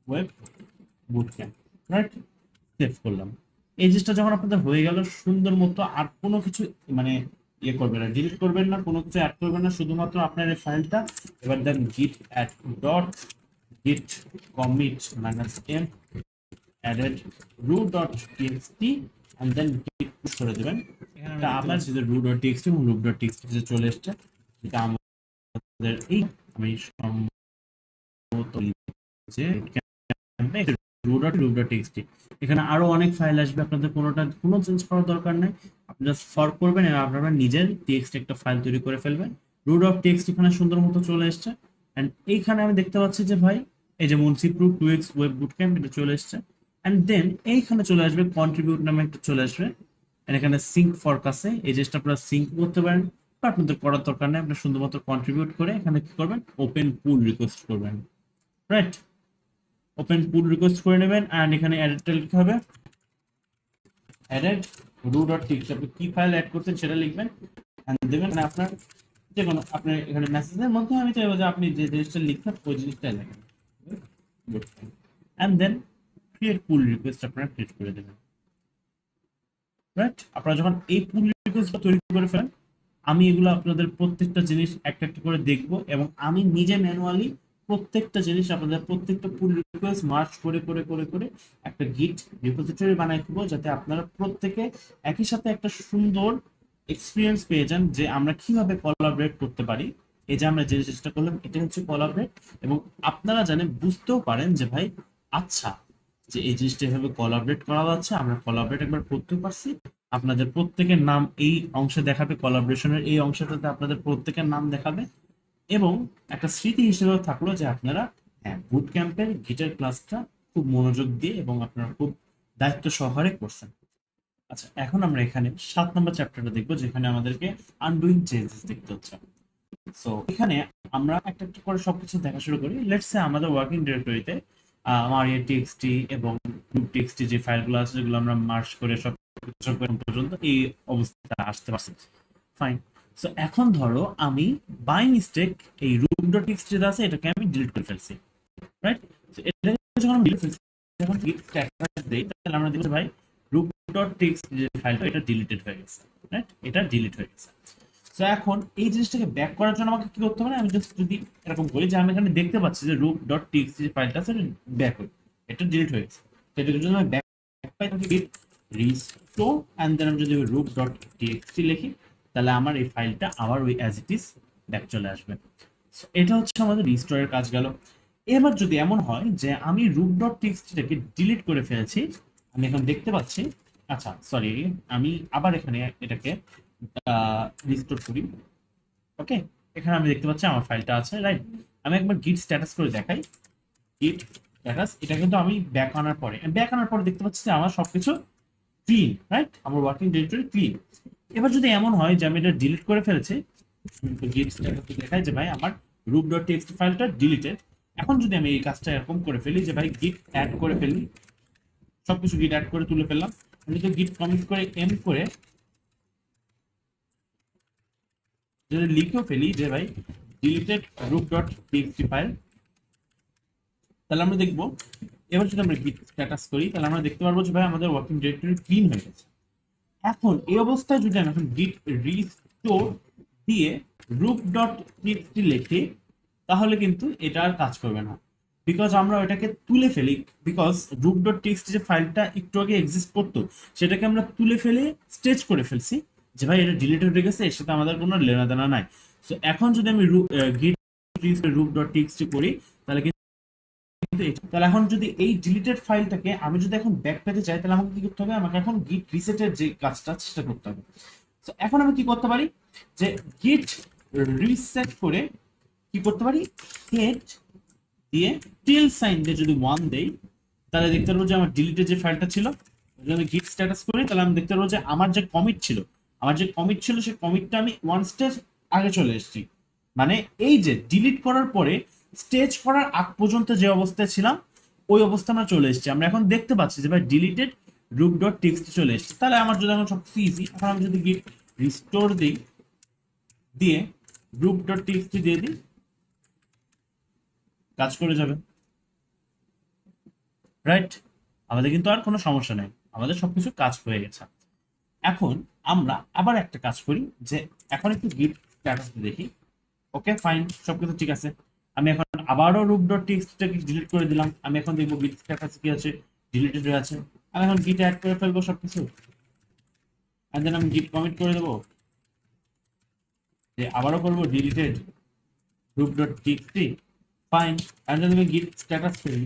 web boot camp, right? Save করলাম। এই জিনিসটা যখন আপনাদের হয়ে গেল সুন্দর মতো, আর কোনো কিছু মানে ইয়ে করবেন না, ডিলিট করবেন না, কোনো কিছু অ্যাড করবেন না, শুধুমাত্র আপনার এই ফাইলটা এবার দেন git add dot git commit -m added root.txt and then git push করে দিবেন। এটা আবার যে root.txt এবং root.txt যে চলে এসেছে, এটা আমাদের এই আমি সম্ভবত যে root.txt, এখানে আরো অনেক ফাইল আসবে, আপনাদের কোনো চেঞ্জ করার দরকার নেই, আপনি জাস্ট ফরক করবেন এবং আপনারা নিজের টেক্সট একটা ফাইল তৈরি করে ফেলবেন। root.txt এখানে সুন্দর মতো চলে এসেছে, এন্ড এইখানে আমি দেখতে পাচ্ছি যে ভাই এই যে munsif root 2x web boot camp এটা চলে এসেছে, এন্ড দেন এইখানে চলে আসবে কন্ট্রিবিউট নামে একটা চলে আসবে, এখানে সিঙ্ক ফরক আছে, এই জিনিসটা আপনারা সিঙ্ক করতে পারেন বা আপনাদের করার দরকার নেই, আপনি শুধুমাত্র কন্ট্রিবিউট করে এখানে কি করবেন ওপেন পুল রিকোয়েস্ট করবেন, রাইট? ওপেন পুল রিকোয়েস্ট করে নেবেন, এন্ড এখানে অ্যাডেডটা লিখতে হবে অ্যাডেড root.txt, আপনি কি ফাইল অ্যাড করছেন সেটা লিখবেন, এন্ড দেবেন আপনার যে কোনো আপনার এখানে মেসেজের মধ্যে আমি চাইবো যে আপনি যে জিনিসটা লিখবেন ওই জিনিসটাই লিখেন, and then create pull request আপনারা ক্রিয়েট করে দেবেন, রাইট? আপনারা যখন এই পুল রিকোয়েস্টটা তৈরি করে ফেলেন, আমি এগুলো আপনাদের প্রত্যেকটা জিনিস একটা একটা করে দেখবো এবং আমি নিজে ম্যানুয়ালি প্রত্যেকটা জিনিস আপনাদের প্রত্যেকটা পুল রিকোয়েস্ট মার্চ করে করে করে করে একটা গিট রিপোজিটরি বানাই দেবো, যাতে আপনারা প্রত্যেকে একই সাথে একটা সুন্দর এক্সপিরিয়েন্স পেয়ে যান যে আমরা কিভাবে কোলাবরেট করতে পারি। এই যে আমরা যে চেষ্টা করলাম এটা হচ্ছে কোলাবরেট, এবং আপনারা জানেন বুঝতেও পারেন যে ভাই আচ্ছা যে এই জিনিসটা এভাবে কোলাবরেট করা যাচ্ছে, আমরা কোলাবরেট একবার করতে পারছি, আপনাদের প্রত্যেকের নাম এই অংশে দেখাবে, কোলাবরেশনের এই অংশটাতে আপনাদের প্রত্যেকের নাম দেখাবে, এবং একটা স্মৃতি হিসেবেও থাকলো যে আপনারা হ্যাঁ বুট ক্যাম্পের গিটার ক্লাসটা খুব মনোযোগ দিয়ে এবং আপনারা খুব দায়িত্ব সহকারে করছেন। আচ্ছা, এখন আমরা এখানে 7 নম্বর চ্যাপ্টারটা দেখবো, যেখানে আমাদেরকে আনডুইং চেঞ্জেস দেখতে হচ্ছে। সো এখানে আমরা একটা একটা করে সবকিছু দেখা শুরু করি। লেটস সে আমাদের ওয়ার্কিং ডিরেক্টরিতে আমার এই টিএক্সটি এবং গ্রুপ টিএক্সটি যে ফাইলগুলো আছে যেগুলো আমরা মার্জ করে সব পর্যন্ত এই অবস্থা আসতে পারছি, ফাইন। সো এখন ধরো আমি বাই মিস্টেক এই root.txt যেটা আছে এটাকে আমি ডিলিট করে ফেলছি, রাইট? সো এটাকে যখন আমি ডিলিট ফেলছি, যখন git status দেই, তাহলে আমরা দেখব ভাই root.txt যে ফাইলটা এটা ডিলিটেড হয়ে গেছে, রাইট? এটা ডিলিট হয়ে গেছে। সো এখন এই জিনিসটাকে ব্যাক করার জন্য আমাকে কি করতে হবে, আমি জাস্ট যদি এরকম করি যে আমি এখানে দেখতে পাচ্ছি যে root.txt যে ফাইলটা আছে এটা ব্যাক হয়ে এটা ডিলিট হয়ে গেছে, তো এটার জন্য আমি ব্যাক পাই তাহলে git restore, এন্ড দেন আমি যদি root.txt লিখি তাহলে আমার এই ফাইলটা আবার ওই অ্যাজ ইট ইজ ব্যাক চলে আসবে। সো এটা হচ্ছে আমাদের রিস্টোরের কাজ গেল। এবার যদি এমন হয় যে আমি root.txt-টাকে ডিলিট করে ফেলেছি, আমি এখন দেখতে পাচ্ছি, আচ্ছা সরি আমি আবার এখানে এটাকে রিস্টোর করি, ওকে? এখানে আমি দেখতে পাচ্ছি আমার ফাইলটা আছে, রাইট? আমি একবার git স্ট্যাটাস করে দেখাই, git স্ট্যাটাস, এটা কিন্তু আমি ব্যাক আনার পরে দেখতে পাচ্ছি যে আমার সবকিছু ক্লিন, রাইট? আমার ওয়ার্কিং ডিরেক্টরি ক্লিন। এবার যদি এমন হয় যে আমি এটা ডিলিট করে ফেলেছি, git স্ট্যাটাসে দেখায় যে ভাই আমার root.txt ফাইলটা ডিলিটেড। এখন যদি আমি এই কাজটা এরকম করে ফেলি যে ভাই git অ্যাড করে ফেলি, সবকিছু git অ্যাড করে তুলে ফেললাম, আমি যদি git কমিট করে m করে যদি লিখেও ফেলি যে ভাই ডিলিটেড root.txt ফাইল, তাহলে আমরা দেখবো, এবার যদি আমরা git স্ট্যাটাস করি তাহলে আমরা দেখতে পারবো যে ভাই আমাদের ওয়ার্কিং ডিরেক্টরি ক্লিন হয়ে গেছে। এখন এই অবস্থায় যদি আমি এখন git restore দিয়ে root.txt লিখি তাহলে কিন্তু এটা আর কাজ করবে না, বিকজ আমরা ওটাকে তুলে ফেলি, বিকজ root.txt যে ফাইলটা একটু আগে এক্সিস্ট করতো সেটাকে আমরা তুলে ফেলে স্টেজ করে ফেলছি যে ভাই এটা ডিলিট হয়ে গেছে, এর সাথে আমাদের কোনো লেনাদেনা নাই। সো এখন যদি আমি git restore root.txt করি তাহলে তাহলে এখন যদি এই ডিলিটেড ফাইলটাকে আমি যদি এখন ব্যাক পেতে চাই তাহলে আমাকে কি করতে হবে, আমাকে এখন git রিসেটের যে কাজটা সেটা করতে হবে। সো এখন আমি কি করতে পারি যে git রিসেট করে কি করতে পারি, হেড দিয়ে টিল সাইন দিয়ে যদি 1 দেই তাহলে দেখতে পারবো যে আমার ডিলিটেড যে ফাইলটা ছিল যদি আমি গিট স্ট্যাটাস করি তাহলে আমি দেখতে পারবো যে আমার যে কমিট ছিল, সেই কমিটটা আমি ওয়ান স্টেজ আগে চলে এসেছি। মানে এই যে ডিলিট করার পরে স্টেজ করার আগ পর্যন্ত যে অবস্থায় ছিলাম ওই অবস্থা আমরা চলে এসেছি। আমরা এখন দেখতে পাচ্ছি যে ভাই ডিলিটেড রুট ডট টেক্সট চলে এসেছে। তাহলে আমার যদি এখন সবকিছু ইজি, এখন আমি যদি গিট রিস্টোর দিই, দিয়ে রুট ডট টেক্সট দিয়ে দিই, কাজ করে যাবে, রাইট? আমাদের কিন্তু আর কোনো সমস্যা নেই, আমাদের সবকিছু কাজ হয়ে গেছে। এখন আমরা আবার একটা কাজ করি, যে এখন একটু গিট স্ট্যাটাস দেখি। ওকে ফাইন, সবকিছু ঠিক আছে। আমি এখন আবারও রুট ডট টেক্সটটাকে ডিলিট করে দিলাম। আমি এখন দেখবো গিট স্ট্যাটাস কি আছে, ডিলিটেড হয়ে আছে। আমি এখন গিট অ্যাড করে ফেলবো সবকিছু, এন্ড দেন আমি গিট কমিট করে দেবো, যে আবারও করবো deleted root dot txt, fine. And then আমি গিট স্ট্যাটাস করি,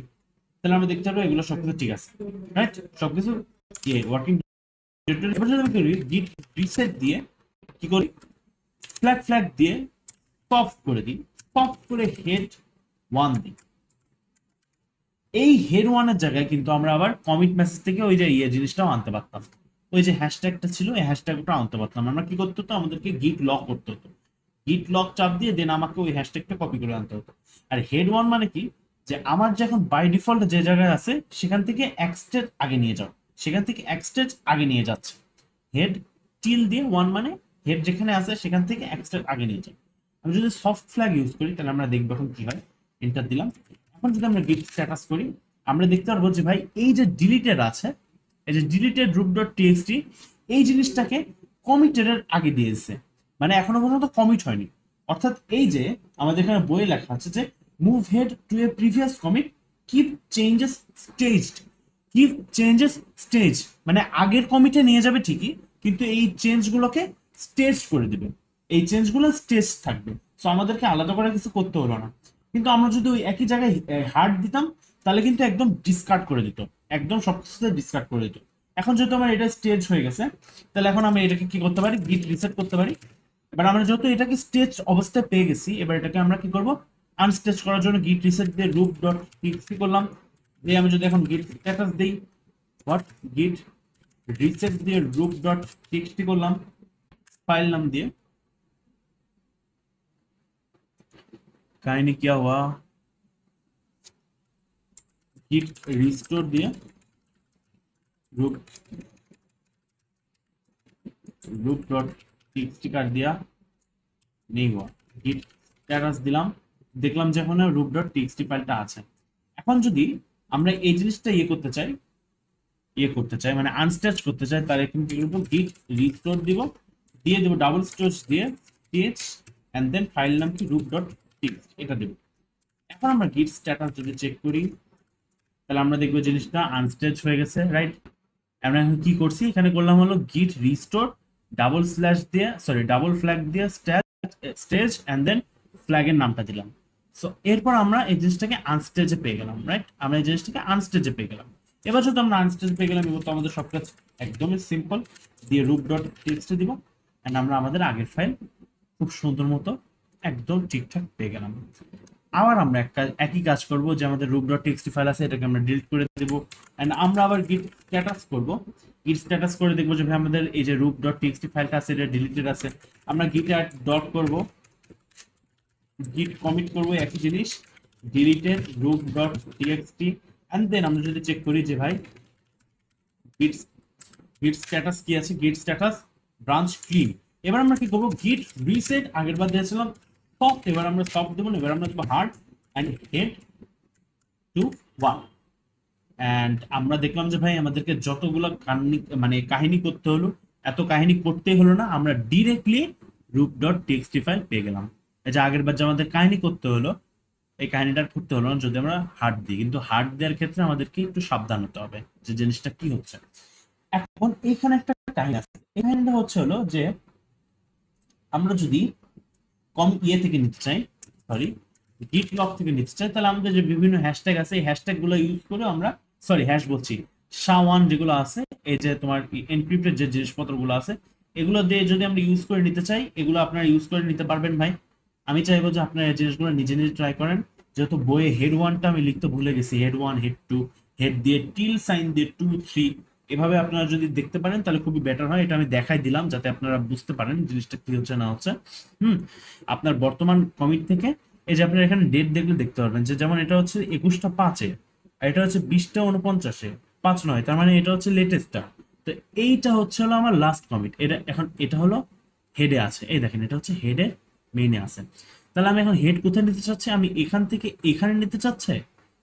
তাহলে আমরা দেখতে পারবো এগুলো সবকিছু ঠিক আছে, রাইট? সবকিছু ওয়ার্কিং। এবার যদি আমি করি গিট রিসেট দিয়ে, কি করি, ফ্ল্যাগ দিয়ে পপ করে দিই, পপ করে হেড 1 দিই। এই হেড 1 এর জায়গায় কিন্তু আমরা আবার কমিট মেসেজ থেকে ওই যে জিনিসটাও আনতে পারতাম, ওই যে হ্যাশট্যাগটা ছিল এই হ্যাশট্যাগটা আনতে পারতাম। আমরা কি করতে হতো, আমাদেরকে গিট লক করতে হতো, গিট লক চাপ দিয়ে দেন আমাকে ওই হ্যাশট্যাগটা কপি করে আনতে হতো। আর হেড 1 মানে কি, যে আমার যে এখন বাই ডিফল্ট যে জায়গায় আছে সেখান থেকে এক স্টেজ আগে নিয়ে যাও, সেখান থেকে এক স্টেজ আগে নিয়ে যাচ্ছে। হেড টিল দিয়ে 1 মানে হেড যেখানে আছে সেখান থেকে এক স্টেজ আগে নিয়ে যাও। আমি যদি সফট ফ্ল্যাগ ইউজ করি তাহলে আমরা দেখবো এখন কি হয়। এন্টার দিলাম। এখন যদি আমরা গিট স্ট্যাটাস করি, আমরা দেখতে পারবো যে ভাই এই যে ডিলিটেড আছে, এই যে ডিলিটেড রুট ডট টিএক্সটি, এই জিনিসটাকে কমিটেড এর আগে দিয়েছে, মানে এখনো পর্যন্ত কমিট হয়নি। অর্থাৎ এই যে আমাদের এখানে বইয়ে লেখা আছে যে move head to A previous commit, keep changes staged, keep changes stage, মানে আগের কমিটে নিয়ে যাবে ঠিকই, কিন্তু এই চেঞ্জগুলোকে স্টেজ করে দিবে, এই চেঞ্জগুলো স্টেজ থাকবে। সো আমাদেরকে আলাদা করে কিছু করতে হলো না। কিন্তু আমরা যদি ওই একই জায়গায় হার্ড দিতাম তাহলে কিন্তু একদম ডিসকার্ড করে দিত, একদম সবকিছুতে ডিসকার্ড করে দিত। এখন যেহেতু আমার এটা স্টেজ হয়ে গেছে, তাহলে এখন আমি এটাকে কি করতে পারি, গিট রিসেট করতে পারি। এবার আমরা যেহেতু এটাকে স্টেজ অবস্থায় পেয়ে গেছি, এবার এটাকে আমরা কি করব, আনস্টেজ করার জন্য গিট রিসেট দিয়ে রুট ডট টিএক্সটি করলাম। দিয়ে আমি যদি এখন গিট স্ট্যাটাস দিই, হোয়াট গিট রিসেট দিয়ে রুট ডট টিএক্সটি করলাম, ফাইল নাম দিয়ে, কাহিনী क्या हुआ, git restore दिया, root root डॉट टीएक्सटी काट दिया, नहीं हुआ। git status দিলাম, দেখলাম যে এখন root ডট টিএক্সটি ফাইলটা আছে। এখন যদি আমরা এই জিনিসটা করতে চাই মানে আনস্ট্যাচ করতে চাই, তাহলে এখন কি করব, git restore দিব, দিয়ে দেব ডাবল স্টোচ দিয়ে th এন্ড দেন ফাইল নাম কি root ডট টিএক্সটি, এটা দেব। এখন আমরা গিট স্ট্যাটাস যদি চেক করি তাহলে আমরা দেখবো জিনিসটা আনস্টেজ হয়ে গেছে, রাইট? আমরা এখন কি করছি, এখানে করলাম হলো গিট রিস্টোর ডাবল স্ল্যাশ দিয়ে, সরি ডাবল ফ্ল্যাগ দিয়ে স্টেজ এন্ড দেন ফ্ল্যাগের নামটা দিলাম। সো এরপর আমরা এই জিনিসটাকে আনস্টেজে পেয়ে গেলাম, রাইট? আমরা এই জিনিসটাকে আনস্টেজে পেয়ে গেলাম। এবার যদি আমরা আনস্টেজে পেয়ে গেলাম, এবার তো আমাদের সব কাজ একদমই সিম্পল, দিয়ে রুট ডট টেক্সট দিব এন্ড আমরা আমাদের আগের ফাইল খুব সুন্দর মতো একদম ঠিকঠাক পেয়ে গেলাম। আবার আমরা একই কাজ করব, যে আমাদের রুট ডট টিএক্সটি ফাইল আছে এটাকে আমরা ডিলিট করে দেব এন্ড আমরা আবার গিট স্ট্যাটাস করব। গিট স্ট্যাটাস করে দেখব যে ভাই আমাদের এই যে রুট ডট টিএক্সটি ফাইলটা আছে এটা ডিলিটেড আছে। আমরা গিট অ্যাড ডট করব, গিট কমিট করব একই জিনিস, deleted root dot TXT and then আমরা যদি চেক করি যে ভাই গিট গিট স্ট্যাটাস কি আছে, গিট স্ট্যাটাস ব্রাঞ্চ ক্লিন। এবার আমরা কি করব, গিট রিসেট আগের বার দিয়েছিলাম সফট, এবার আমরা সফট দেবো না, এবার আমরা দেবো hard and head to 1 and আমরা দেখলাম যে ভাই আমাদেরকে যতগুলো কাহিনী করতে হলো, এত কাহিনী করতেই হলো না, আমরা directly root dot TXT file পেয়ে গেলাম। এই যে আগের বার যে আমাদের কাহিনী করতে হলো, এই কাহিনীটা করতে হলো না যদি আমরা হার্ড দিই। কিন্তু হার্ড দেওয়ার ক্ষেত্রে আমাদেরকে একটু সাবধান হতে হবে যে জিনিসটা কি হচ্ছে। এখন এখানে একটা কাহিনী আছে, এই কাহিনীটা হচ্ছে হলো যে আমরা যদি কম থেকে নিতে চাই, সরি গিট লক থেকে নিতে চাই, তাহলে আমাদের যে বিভিন্ন হ্যাশট্যাগ আছে এই হ্যাশট্যাগ গুলো ইউজ করে আমরা, সরি হ্যাশ বলছি, SHA-1 যেগুলো আছে, এই যে তোমার এনক্রিপ্টেড যে জিনিসপত্রগুলো আছে এগুলো দিয়ে যদি আমরা ইউজ করে নিতে চাই, এগুলো আপনারা ইউজ করে নিতে পারবেন ভাই। আমি চাইবো যে আপনারা এই জিনিসগুলো নিজে নিজে ট্রাই করেন। যেহেতু বইয়ে হেড 1টা আমি লিখতে ভুলে গেছি, হেড 1 হেড 2 হেড দিয়ে টিল সাইন দিয়ে 2 3 এভাবে আপনারা যদি দেখতে পারেন তাহলে খুবই বেটার হয়। এটা আমি দেখাই দিলাম যাতে আপনারা বুঝতে পারেন জিনিসটা কি হচ্ছে না হচ্ছে। হুম। আপনার বর্তমান কমিট থেকে এই যে আপনারা এখানে ডেট দেখলে দেখতে পারবেন যে যেমন এটা হচ্ছে 21টা 5-এ, আর এটা হচ্ছে 20টা 49-এ, 5-9, তার মানে এটা হচ্ছে লেটেস্টটা। তো এইটা হচ্ছে হলো আমার লাস্ট কমিট। এটা এখন এটা হলো হেডে আছে, এই দেখেন এটা হচ্ছে হেডে মেইনে আছে। তাহলে আমি এখন হেড কোথায় নিতে চাচ্ছি? আমি এখান থেকে এখানে নিতে চাচ্ছি,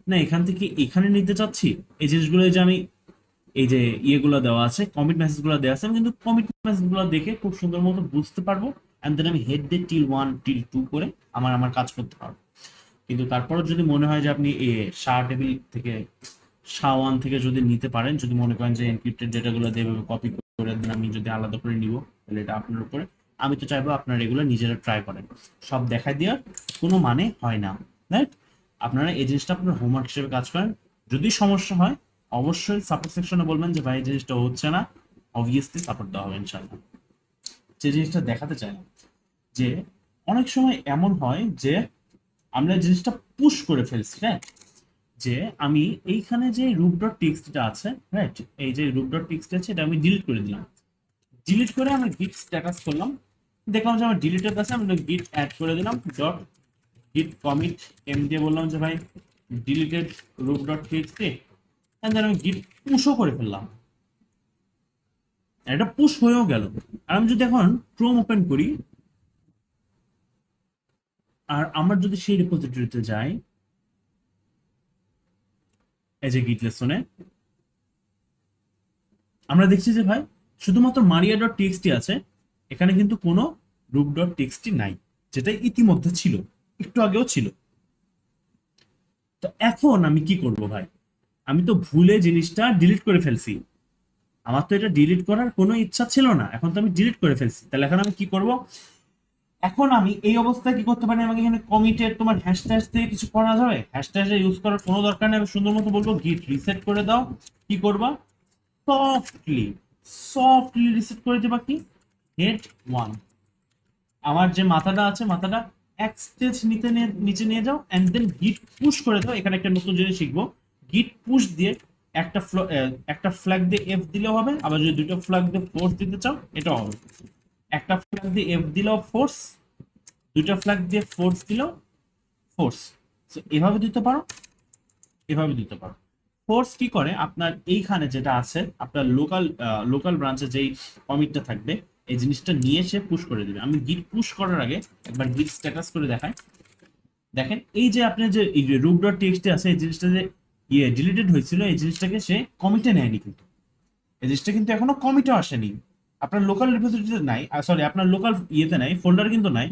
না এখান থেকে এখানে নিতে চাচ্ছি। এই জিনিসগুলো যে আমি এই যে ইয়েগুলো দেওয়া আছে, কমিট মেসেজ গুলো দেওয়া আছে, আমি কিন্তু কমিট মেসেজ গুলো দেখে খুব সুন্দর মতো বুঝতে পারবো, এন্ড দেন আমি হেড দিয়ে টিল 1 টিল 2 করে আমার আমার কাজ করতে পারবো। কিন্তু তারপরে যদি মনে হয় যে আপনি শাহ টেবিল থেকে শাহ 1 থেকে যদি নিতে পারেন, যদি মনে করেন যে এনক্রিপ্টেড ডেটাগুলো দিয়ে কপি করে দেন, আমি যদি আলাদা করে নিব তাহলে এটা আপনার উপরে। আমি তো চাইবো আপনারা এগুলো নিজেরা ট্রাই করেন, সব দেখাই দেওয়ার কোনো মানে হয় না, রাইট? আপনারা এই জিনিসটা আপনার হোমওয়ার্ক হিসেবে কাজ করেন। যদি সমস্যা হয় অবশ্যই সাপোর্ট সেকশনে বলবেন যে ভাই এই জিনিসটা হচ্ছে না, অবভিয়াসলি সাপোর্ট দেওয়া হবে ইনশাআল্লাহ। যে জিনিসটা দেখাতে চাইলাম যে অনেক সময় এমন হয় যে আমরা জিনিসটা পুশ করে ফেলছি, হ্যাঁ, যে আমি এইখানে যে রুট ডট টিএক্সটিটা আছে, রাইট, এই যে রুট ডট টিএক্সটি আছে এটা আমি ডিলিট করে দিলাম। ডিলিট করে আমি গিট স্ট্যাটাস করলাম, দেখলাম যে আমার ডিলিটেড আছে, আমি গিট অ্যাড করে দিলাম ডট গিট কমিট এম দিয়ে বললাম যে ভাই deleted root dot TXT, and then আমি গিট পুশও করে ফেললাম। এটা পুশ হয়েও গেল। আর আমি যদি এখন ক্রোম ওপেন করি আর আমরা যদি সেই রিপোজিটরিতে যাই, এই যে গিট লেসনে আমরা দেখছি যে ভাই শুধুমাত্র মারিয়া ডট টিএক্সটি আছে, এখানে কিন্তু কোনো রুট ডট টিএক্সটি নাই, যেটা ইতিমধ্যে ছিল, একটু আগেও ছিল। তো এখন আমি কি করব ভাই? আমি তো ভুলে জিনিসটা ডিলিট করে ফেলছি, আমার তো এটা ডিলিট করার কোনো ইচ্ছা ছিল না, এখন তো আমি ডিলিট করে ফেলছি। তাহলে এখন আমি কি করব? এখন আমি এই অবস্থায় কি করতে পারি? আমাকে এখানে কমিটের তোমার হ্যাশট্যাগ দিয়ে কিছু করা যাবে? হ্যাশট্যাগ ইউজ করার কোনো দরকার নেই। আমি সুন্দর মতো বলবো গিট রিসেট করে দাও। কি করবা? সফটলি সফটলি রিসেট করে দেবা কি হেড 1। আমার যে মাথাটা আছে মাথাটা এক স্টেজ নিচে নিয়ে যাও, এন্ড দেন গিট পুশ করে দাও। এখানে একটা নতুন জিনিস শিখবো, গিট পুশ দিয়ে একটা ফ্ল্যাগ দিয়ে এফ দিলেও হবে, আবার যদি দুটো ফ্ল্যাগ দিয়ে ফোর্স দিতে চাও এটাও হবে। একটা ফ্ল্যাগ দিয়ে এফ দিলেও ফোর্স, দুইটা ফ্ল্যাগ দিয়ে ফোর্স দিলেও ফোর্স। এভাবে দিতে পারো, এভাবে দিতে পারো। ফোর্স কি করে? আপনার এইখানে যেটা আছে আপনার লোকাল ব্রাঞ্চে যেই কমিটটা থাকবে এই জিনিসটা নিয়ে সে পুশ করে দিবে। আমি গিট পুশ করার আগে একবার গিট স্ট্যাটাস করে দেখাই। দেখেন এই যে আপনি যে রুট ডট টিএক্সটি আছে, এই জিনিসটা যে ডিলিটেড হয়েছিল, এই জিনিসটাকে সে কমিটে নেয়নি, কিন্তু এই জিনিসটা কিন্তু এখনো কমিটও আসেনি। আপনার লোকাল রিপোজিটরিতে নাই, সরি আপনার লোকাল ইয়েতে নাই, ফোল্ডার কিন্তু নাই,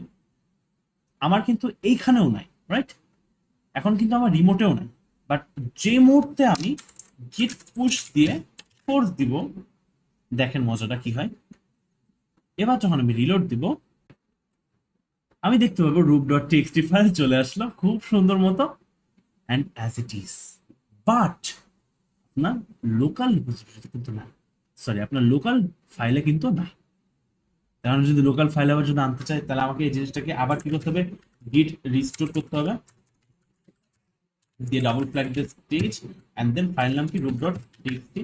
আমার কিন্তু এইখানেও নাই, রাইট? এখন কিন্তু আমার রিমোটেও নাই। বাট যে মুহূর্তে আমি গিট পুশ দিয়ে ফোর্স দিব, দেখেন মজাটা কি হয়। এবার যখন আমি রিলোড দিব আমি দেখতে পাবো রুট ডট টিএক্সটি ফাইল চলে আসলো খুব সুন্দর মতো, and as it is. But আপনার লোকাল রিপোজিটরিতে কিন্তু না, সরি আপনার লোকাল ফাইলে কিন্তু না। কারণ যদি লোকাল ফাইল আবার যদি আনতে চাই তাহলে আমাকে এই জিনিসটাকে আবার কি করতে হবে? গিট রিস্টোর করতে হবে, দিয়ে ডাবল ফ্ল্যাগ দিয়ে স্টেজ, এন্ড দেন ফাইল নাম কি রুট ডট টিএক্সটি।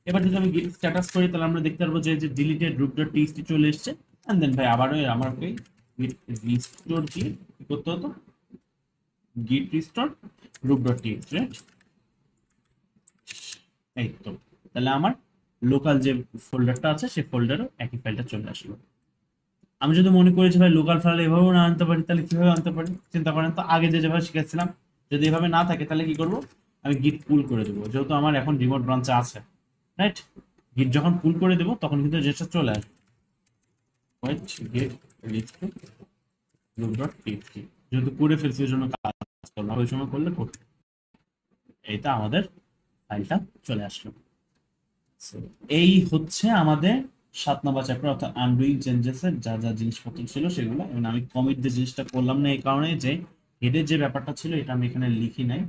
এবার যদি আমি গিট স্ট্যাটাস করি তাহলে আমরা দেখতে পারবো যে ডিলিটেড রুট ডট টিএক্সটি চলে এসেছে, এন্ড দেন ভাই আবারও আমাকে গিট রিস্টোর দিয়ে কি করতে হতো? গিট রিস্টোর রুট ডট টিএক্সটি, এই তো। তাহলে আমার লোকাল যে ফোল্ডারটা আছে সেই ফোল্ডারও একই ফাইলটা চলে আসলো। আমি যদি মনে করি যে ভাই লোকাল ফাইল এভাবেও না আনতে পারি, তাহলে কিভাবে আনতে পারি? চিন্তা করেন তো, আগে যেভাবে শিখেছিলাম যদি এভাবে না থাকে তাহলে কি করব? আমি গিট পুল করে দেবো, যেহেতু আমার এখন রিমোট ব্রাঞ্চে আছে, রাইট? গিট যখন পুল করে দেবো তখন কিন্তু জিনিসটা চলে আসবে। ওয়েট, গিট রিস্টোর রুট ডট টিএক্সটি, যেহেতু করে ফেলছি ওই জন্য কাজ করলাম, ওই সময় করলে করতে, এইটা আমাদের ফাইলটা চলে আসলো। So, এই হচ্ছে আমাদের 7 নম্বর চ্যাপ্টার, অর্থাৎ আনডুইং চেঞ্জেস এর যা যা জিনিসপত্র ছিল সেগুলো। এবং আমি কমিট যে জিনিসটা করলাম না এই কারণে যে হেডের যে ব্যাপারটা ছিল এটা আমি এখানে লিখি নাই,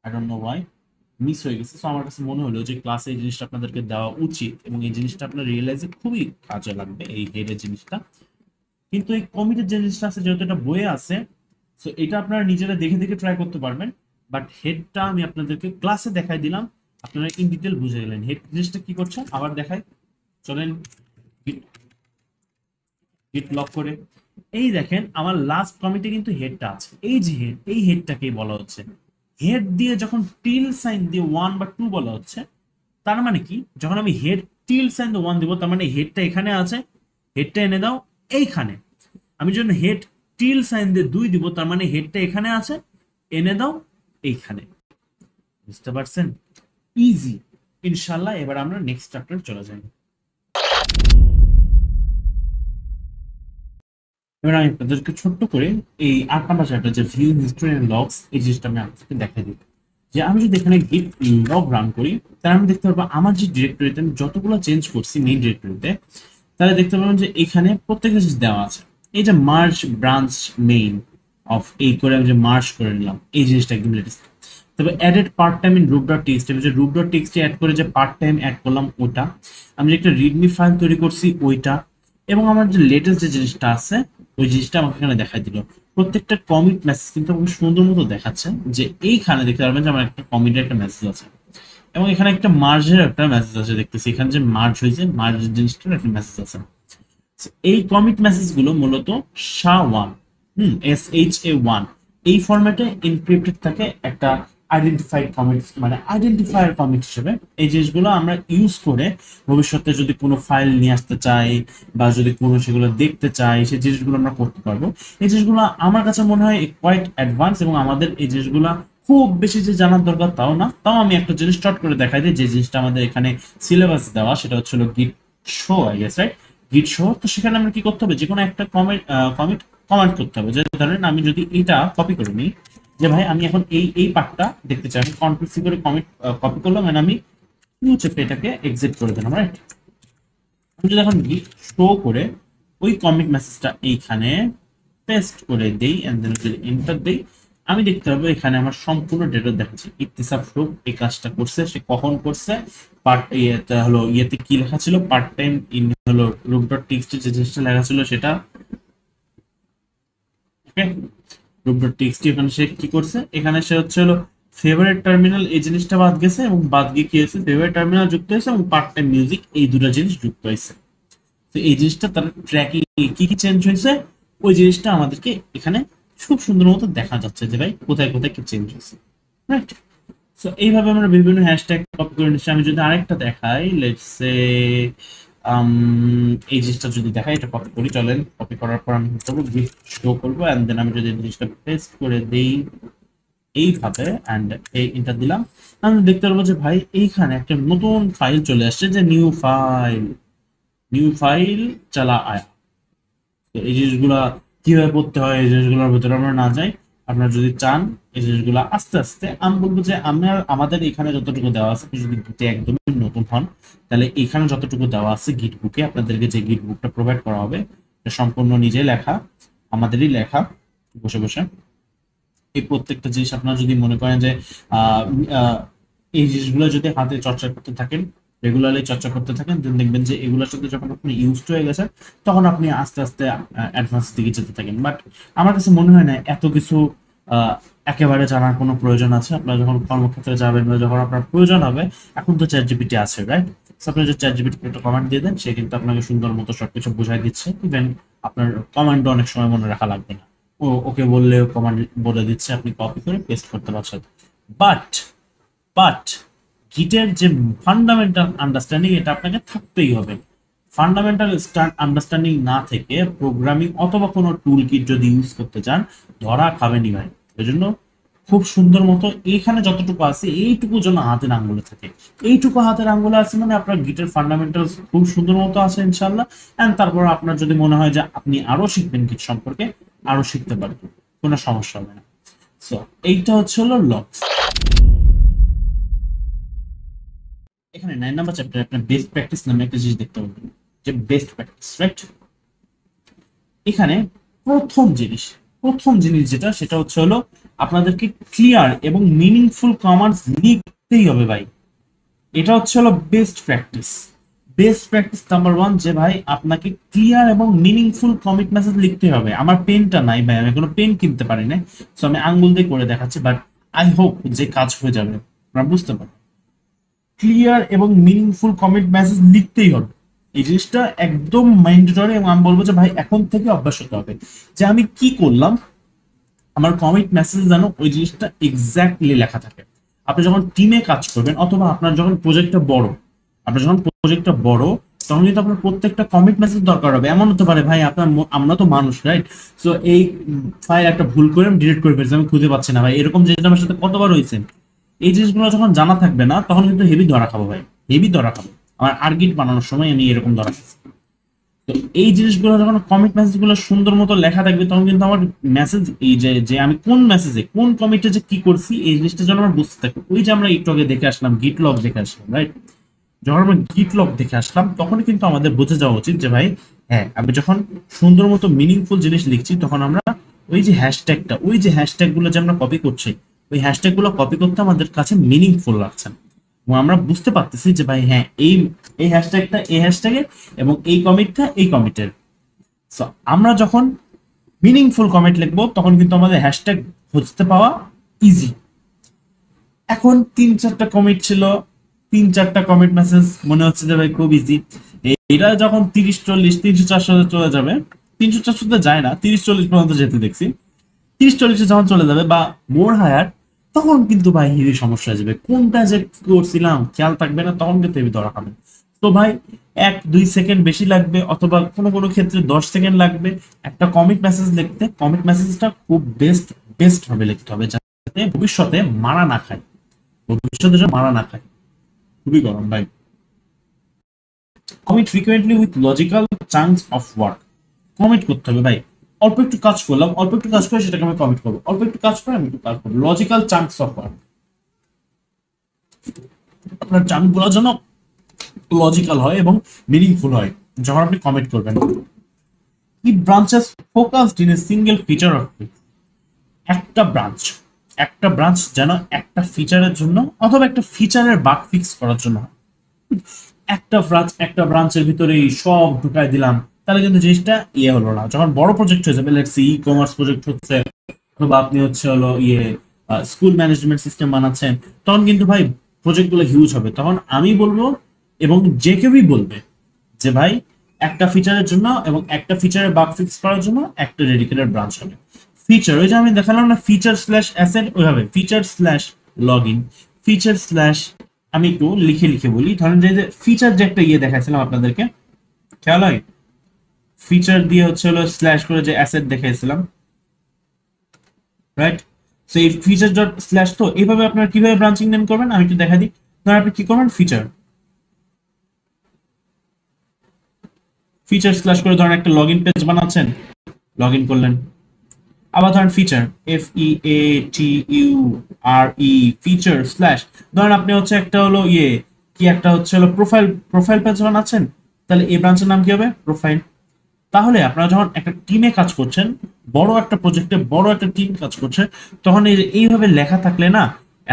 I don't know Y, miss হয়ে গেছে। সো আমার কাছে মনে হলো যে ক্লাসে এই জিনিসটা আপনাদেরকে দেওয়া উচিত, এবং এই জিনিসটা আপনার রিয়েলাইজে খুবই কাজে লাগবে এই হেডের জিনিসটা। কিন্তু এই কমিটের যে জিনিসটা আছে যেহেতু এটা বইয়ে আছে, সো এটা আপনারা নিজেরা দেখে দেখে ট্রাই করতে পারবেন। বাট হেডটা আমি আপনাদেরকে ক্লাসে দেখাই দিলাম আপনারা ইন ডিটেল বুঝে গেলেন। হেড জিনিসটা কি করছে আবার দেখাই, চলেন গিট লক করে। এই দেখেন আমার লাস্ট কমিটে কিন্তু হেডটা আছে, এই যে হেড, এই হেডটাকেই বলা হচ্ছে। হেড দিয়ে যখন টিল সাইন দিয়ে 1 বা 2 বলা হচ্ছে, তার মানে কি, যখন আমি হেড টিল সাইন দিয়ে 1 দিব, তার মানে হেডটা এখানে আছে, হেডটা এনে দাও এইখানে। আমি যখন হেড টিল সাইন দিয়ে 2 দিব, তার মানে হেডটা এখানে আছে, এনে দাও এইখানে। বুঝতে পারছেন? ইজি। ইনশাল্লাহ এবার আমরা নেক্সট চ্যাপ্টার চলে যাই। এবার আমি আপনাদেরকে ছোট্ট করে এই 8 নাম্বার চ্যাপ্টার যে ভিউ হিস্টোরি এন্ড লগস, এই জিনিসটা আমি আপনাদেরকে দেখাই দিই। যে আমি যদি এখানে গিট লগ রান করি, তাহলে আমি দেখতে পারবো আমার যে ডিরেক্টরিতে আমি যতগুলো চেঞ্জ করছি মেইন ডিরেক্টরিতে, তাহলে দেখতে পাবেন যে এখানে প্রত্যেকটা জিনিস দেওয়া আছে। এই যে মার্জ ব্রাঞ্চ মেইন অফ, এই করে আমি যে মার্জ করে নিলাম, এই জিনিসটা একদম লেটেস্ট। তবে added part time in root dot text, আমি যে রুট ডট টেক্সট অ্যাড করে যে পার্ট টাইম অ্যাড করলাম ওটা, আমি যে একটা রিডমি ফাইল তৈরি করছি ওইটা, এবং আমার যে লেটেস্ট যে জিনিসটা আছে ওই জিনিসটা আমাকে এখানে দেখাই দিল। প্রত্যেকটা কমিট মেসেজ কিন্তু আমাকে সুন্দর মতো দেখাচ্ছে, যে এইখানে দেখতে পারবেন যে আমার একটা কমিটের একটা মেসেজ আছে, এবং এখানে একটা মার্জের একটা মেসেজ আছে, দেখতেছি এখানে যে মার্জ হয়েছে, মার্জের জিনিসটার একটা মেসেজ আছে। এই কমিট মেসেজ গুলো মূলত SHA-1, SHA-1 এই ফরম্যাটে এনক্রিপ্টেড থাকে একটা আইডেন্টিফাইড কমিট, মানে আইডেন্টিফায়ার কমিট হিসেবে। এই জিনিসগুলো আমরা ইউজ করে ভবিষ্যতে যদি কোনো ফাইল নিয়ে আসতে চাই বা যদি কোনো সেগুলো দেখতে চাই, সেই জিনিসগুলো আমরা করতে পারবো। এই জিনিসগুলো আমার কাছে মনে হয় কোয়াইট অ্যাডভান্স, এবং আমাদের এই জিনিসগুলো খুব বেশি যে জানার দরকার তাও না। তাও আমি একটা জিনিস শর্ট করে দেখাই দিই, যে জিনিসটা আমাদের এখানে সিলেবাস দেওয়া, সেটা হচ্ছিল গিট শো, আই গেস, রাইট? গিট শো। তো সেখানে আমরা কি করতে হবে, যে কোনো একটা কমিট কমান্ড করতে হবে। যে ধরেন আমি যদি এটা কপি করে নিই, যে ভাই আমি এখন এই পার্টটা দেখতে চাই, আমি কন্ট্রোল সি করে কমিট কপি করলাম, এন্ড আমি নিউ চেপে এটাকে এক্সিট করে দিলাম, রাইট? আমি যদি এখন গিট শো করে ওই কমিট মেসেজটা এইখানে পেস্ট করে দেই, এন্ড দেন যদি এন্টার দেই, আমি দেখতে পাবো এখানে আমার সম্পূর্ণ ডেটা দেখাচ্ছে। ইত্তিসাফ রূপ এই কাজটা করছে, সে কখন করছে, পার্ট ইয়েতে হলো, ইয়েতে কি লেখা ছিল, পার্ট টাইম ইন হলো রুট ডট টেক্সট যে জিনিসটা লেখা ছিল সেটা, ওকে? রুট ডট টেক্সট এখানে সে কি করছে, এখানে সে হচ্ছে হলো ফেভারিট টার্মিনাল এই জিনিসটা বাদ গেছে, এবং বাদ গিয়ে কি হয়েছে, ফেভারিট টার্মিনাল যুক্ত হয়েছে এবং পার্ট টাইম মিউজিক, এই দুটো জিনিস যুক্ত হয়েছে। তো এই জিনিসটা তার ট্র্যাকিং কি কি চেঞ্জ হয়েছে, ওই জিনিসটা আমাদেরকে এখানে খুব সুন্দর মতো দেখা যাচ্ছে, যে ভাই কোথায় কোথায় কি চেঞ্জ হয়েছে, রাইট? সো এইভাবে আমরা বিভিন্ন হ্যাশট্যাগ কপি করে নিচ্ছি। আমি যদি আরেকটা দেখাই, লেটস সে এই জিনিসটা যদি দেখাই, এটা কপি করি, চলেন। কপি করার পর আমি কি করবো, গিট শো করবো, এন্ড দেন আমি যদি জিনিসটা পেস্ট করে দেই এইভাবে, এন্ড এই ইন্টার দিলাম, আমি দেখতে পারবো যে ভাই এইখানে একটা নতুন ফাইল চলে আসছে, যে নিউ ফাইল চালা আয়া। তো এই জিনিসগুলা কিভাবে পড়তে হয়, এই জিনিসগুলোর ভিতরে আমরা না যাই। আপনারা যদি চান এই জিনিসগুলো আস্তে আস্তে, আমি বলবো যে আমাদের এখানে যতটুকু দেওয়া আছে, আপনি যদি গিটে একদমই নতুন হন, তাহলে এখানে যতটুকু দেওয়া আছে গিট বুকে, আপনাদেরকে যে গিট বুকটা প্রোভাইড করা হবে, এটা সম্পূর্ণ নিজে লেখা, আমাদেরই লেখা, বসে বসে। এই প্রত্যেকটা জিনিস আপনারা যদি মনে করেন যে আহ, আহ, এই জিনিসগুলো যদি হাতে চর্চা করতে থাকেন, রেগুলারলি চর্চা করতে থাকেন, দেন দেখবেন যে এগুলোর সাথে যখন আপনি ইউজড হয়ে গেছেন, তখন আপনি আস্তে আস্তে অ্যাডভান্স দিকে যেতে থাকেন। বাট আমার কাছে মনে হয় না এত কিছু আহ, একেবারে জানার কোনো প্রয়োজন আছে। আপনারা যখন কর্মক্ষেত্রে যাবেন বা যখন আপনার প্রয়োজন হবে, এখন তো চ্যাট জিপিটি আছে, রাইট? আপনি যদি চ্যাট জিপিটি একটা কমান্ড দিয়ে দেন, সে কিন্তু আপনাকে সুন্দর মতো সবকিছু বুঝাই দিচ্ছে। ইভেন আপনার কমান্ডও অনেক সময় মনে রাখা লাগবে না, ওকে বললেও কমান্ড বলে দিচ্ছে, আপনি কপি করে পেস্ট করতে পারছেন। বাট বাট গিটের যে ফান্ডামেন্টাল আন্ডারস্ট্যান্ডিং, এটা আপনাকে থাকতেই হবে। ফান্ডামেন্টাল আন্ডারস্ট্যান্ডিং না থেকে প্রোগ্রামিং অথবা কোনো টুল কিট যদি ইউজ করতে চান, ধরা খাবেনি ভাই। এই জন্য খুব সুন্দর মতো এখানে যতটুকু আছে, এইটুকু যেন হাতের আঙ্গুলে থাকে। এইটুকু হাতের আঙ্গুলে আছে মানে আপনার গিটের ফান্ডামেন্টালস খুব সুন্দর মতো আছে ইনশাল্লাহ। এন্ড তারপর আপনার যদি মনে হয় যে আপনি আরো শিখবেন গিট সম্পর্কে, আরো শিখতে পারবেন, কোনো সমস্যা হবে না। সো এইটা হচ্ছে হলো লগস। এখানে 9 নাম্বার চ্যাপ্টারে আপনার বেস্ট প্র্যাকটিস নামে একটা জিনিস দেখতে পাবেন, যে বেস্ট প্র্যাকটিস, রাইট? এখানে প্রথম জিনিস যেটা, সেটা হচ্ছে হলো আপনাদেরকে ক্লিয়ার এবং মিনিংফুল কমান্ডস লিখতেই হবে ভাই। এটা হচ্ছে হলো বেস্ট প্র্যাকটিস নাম্বার 1, যে ভাই আপনাকে ক্লিয়ার এবং মিনিংফুল কমিট মেসেজ লিখতে হবে। আমার পেনটা নাই ভাই, আমি কোনো পেন কিনতে পারি না, সো আমি আঙ্গুল দিয়ে করে দেখাচ্ছি, বাট আই হোপ যে কাজ হয়ে যাবে, আপনারা বুঝতে পারবেন। ক্লিয়ার এবং মিনিংফুল কমিট মেসেজ লিখতেই হবে। এই জিনিসটা একদম ম্যান্ডেটরি, এবং আমি বলবো যে ভাই এখন থেকে অভ্যাস হতে হবে যে আমি কি করলাম, আমার কমিট মেসেজ যেন ওই জিনিসটা এক্স্যাক্টলি লেখা থাকে। আপনি যখন টিমে কাজ করবেন অথবা আপনার যখন প্রজেক্টটা বড়, তখন কিন্তু আপনার প্রত্যেকটা কমিট মেসেজ দরকার হবে। এমন হতে পারে ভাই আপনার আমরা তো মানুষ, রাইট? সো এই ফাইল একটা ভুল করে আমি ডিলিট করে ফেলছি, আমি খুঁজে পাচ্ছি না ভাই, এরকম জিনিস আমার সাথে কতবার হয়েছে। এই জিনিসগুলো যখন জানা থাকবে না তখন কিন্তু হেভি ধরা খাবো ভাই, হেভি ধরা খাবো। আমার আর্গিট বানানোর সময় আমি এরকম ধরা খাচ্ছি। তো এই জিনিসগুলো যখন কমিট মেসেজ গুলো সুন্দর মতো লেখা থাকবে তখন কিন্তু আমার মেসেজ, এই যে যে আমি কোন মেসেজে কোন কমিটে যে কি করছি এই জিনিসটা যেন আমার বুঝতে থাকবে। ওই যে আমরা একটু আগে দেখে আসলাম গিট লগ দেখে আসলাম, রাইট? যখন আমরা গিট লগ দেখে আসলাম তখন কিন্তু আমাদের বুঝে যাওয়া উচিত যে ভাই হ্যাঁ, আমি যখন সুন্দর মতো মিনিংফুল জিনিস লিখছি তখন আমরা ওই যে হ্যাশট্যাগটা, ওই যে হ্যাশট্যাগ গুলো যে আমরা কপি করছি, ওই হ্যাশট্যাগ গুলো কপি করতে আমাদের কাছে মিনিংফুল লাগছে। এবং আমরা বুঝতে পারতেছি যে ভাই হ্যাঁ, এই এই হ্যাশট্যাগটা এই হ্যাশট্যাগের এবং এই কমিটটা এই কমিটের। সো আমরা যখন মিনিংফুল কমেন্ট লিখবো তখন কিন্তু আমাদের হ্যাশট্যাগ খুঁজতে পাওয়া ইজি। এখন 3-4টা কমিট ছিল, 3-4টা কমিট মেসেজ মনে হচ্ছে যে ভাই খুব ইজি। এটা যখন 30-40 300-400 চলে যাবে, 300-400 যায় না, 30-40 পর্যন্ত যেতে দেখছি, 30-40 যখন চলে যাবে বা মোর হায়ার, তখন কিন্তু ভাই হেভি সমস্যা হয়ে যাবে। কোনটা যে করছিলাম খেয়াল থাকবে না, তখন কিন্তু হেভি ধরা খাবে। তো ভাই 1-2 সেকেন্ড বেশি লাগবে অথবা কোনো কোনো ক্ষেত্রে 10 সেকেন্ড লাগবে একটা কমিট মেসেজ লিখতে। কমিট মেসেজটা খুব বেস্ট ভাবে লিখতে হবে যাতে ভবিষ্যতে মারা না খায়, ভবিষ্যতে যেন মারা না খায়। খুবই গরম ভাই। Commit frequently with logical chunks of work. Commit করতে হবে ভাই, অল্প একটু কাজ করলাম, অল্প একটু কাজ করে সেটাকে আমি কমিট করবো, অল্প একটু কাজ করে আমি একটু কাজ করবো। লজিক্যাল চাঙ্কস অফ ওয়ার্ক, আপনার চাঙ্ক গুলো যেন লজিক্যাল হয় এবং মিনিংফুল হয় যখন আপনি কমিট করবেন। কি branches focused in a single feature of একটা ব্রাঞ্চ যেন একটা ফিচারের জন্য অথবা একটা ফিচারের বাগ ফিক্স করার জন্য। একটা ব্রাঞ্চের ভিতরেই সব ঢুকাই দিলাম তাহলে কিন্তু জিনিসটা ইয়ে হলো না। যখন বড় প্রজেক্ট হয়ে যাবে, let's see e commerce project হচ্ছে অথবা আপনি হচ্ছে হলো স্কুল ম্যানেজমেন্ট সিস্টেম বানাচ্ছেন, তখন কিন্তু ভাই প্রজেক্ট গুলো হিউজ হবে। তখন আমি বলবো এবং যে কেউই বলবে যে ভাই একটা ফিচারের জন্য এবং একটা ফিচারের বাগ ফিক্স করার জন্য একটা ডেডিকেটেড ব্রাঞ্চ হবে। ফিচার, ওই যে আমি দেখালাম না ফিচার স্ল্যাশ অ্যাসেট, ওইভাবে feature slash log in, feature slash, আমি একটু লিখে লিখে বলি। ধরেন যে ফিচার যে একটা দেখাইছিলাম আপনাদেরকে, খেয়াল হয়? ফিচার দিয়ে হচ্ছে হলো স্ল্যাশ করে যে অ্যাসেট দেখাইছিলাম, রাইট? সো এই ফিচার ডট স্ল্যাশ, তো এইভাবে আপনারা কিভাবে ব্রাঞ্চিং নেম করবেন আমি একটু দেখা দিই। ধরেন আপনি কি করবেন, ফিচার স্ল্যাশ করে ধরেন একটা লগ ইন পেজ বানাচ্ছেন, লগ ইন করলেন। আবার ধরেন ফিচার FEATURE ফিচার স্ল্যাশ, ধরেন আপনি হচ্ছে একটা হলো কি একটা হচ্ছে হলো প্রোফাইল পেজ বানাচ্ছেন, তাহলে এই ব্রাঞ্চের নাম কি হবে, প্রোফাইল। তাহলে আপনারা যখন একটা টিমে কাজ করছেন, বড় একটা প্রজেক্টে বড় একটা টিম কাজ করছে, তখন এইভাবে লেখা থাকলে না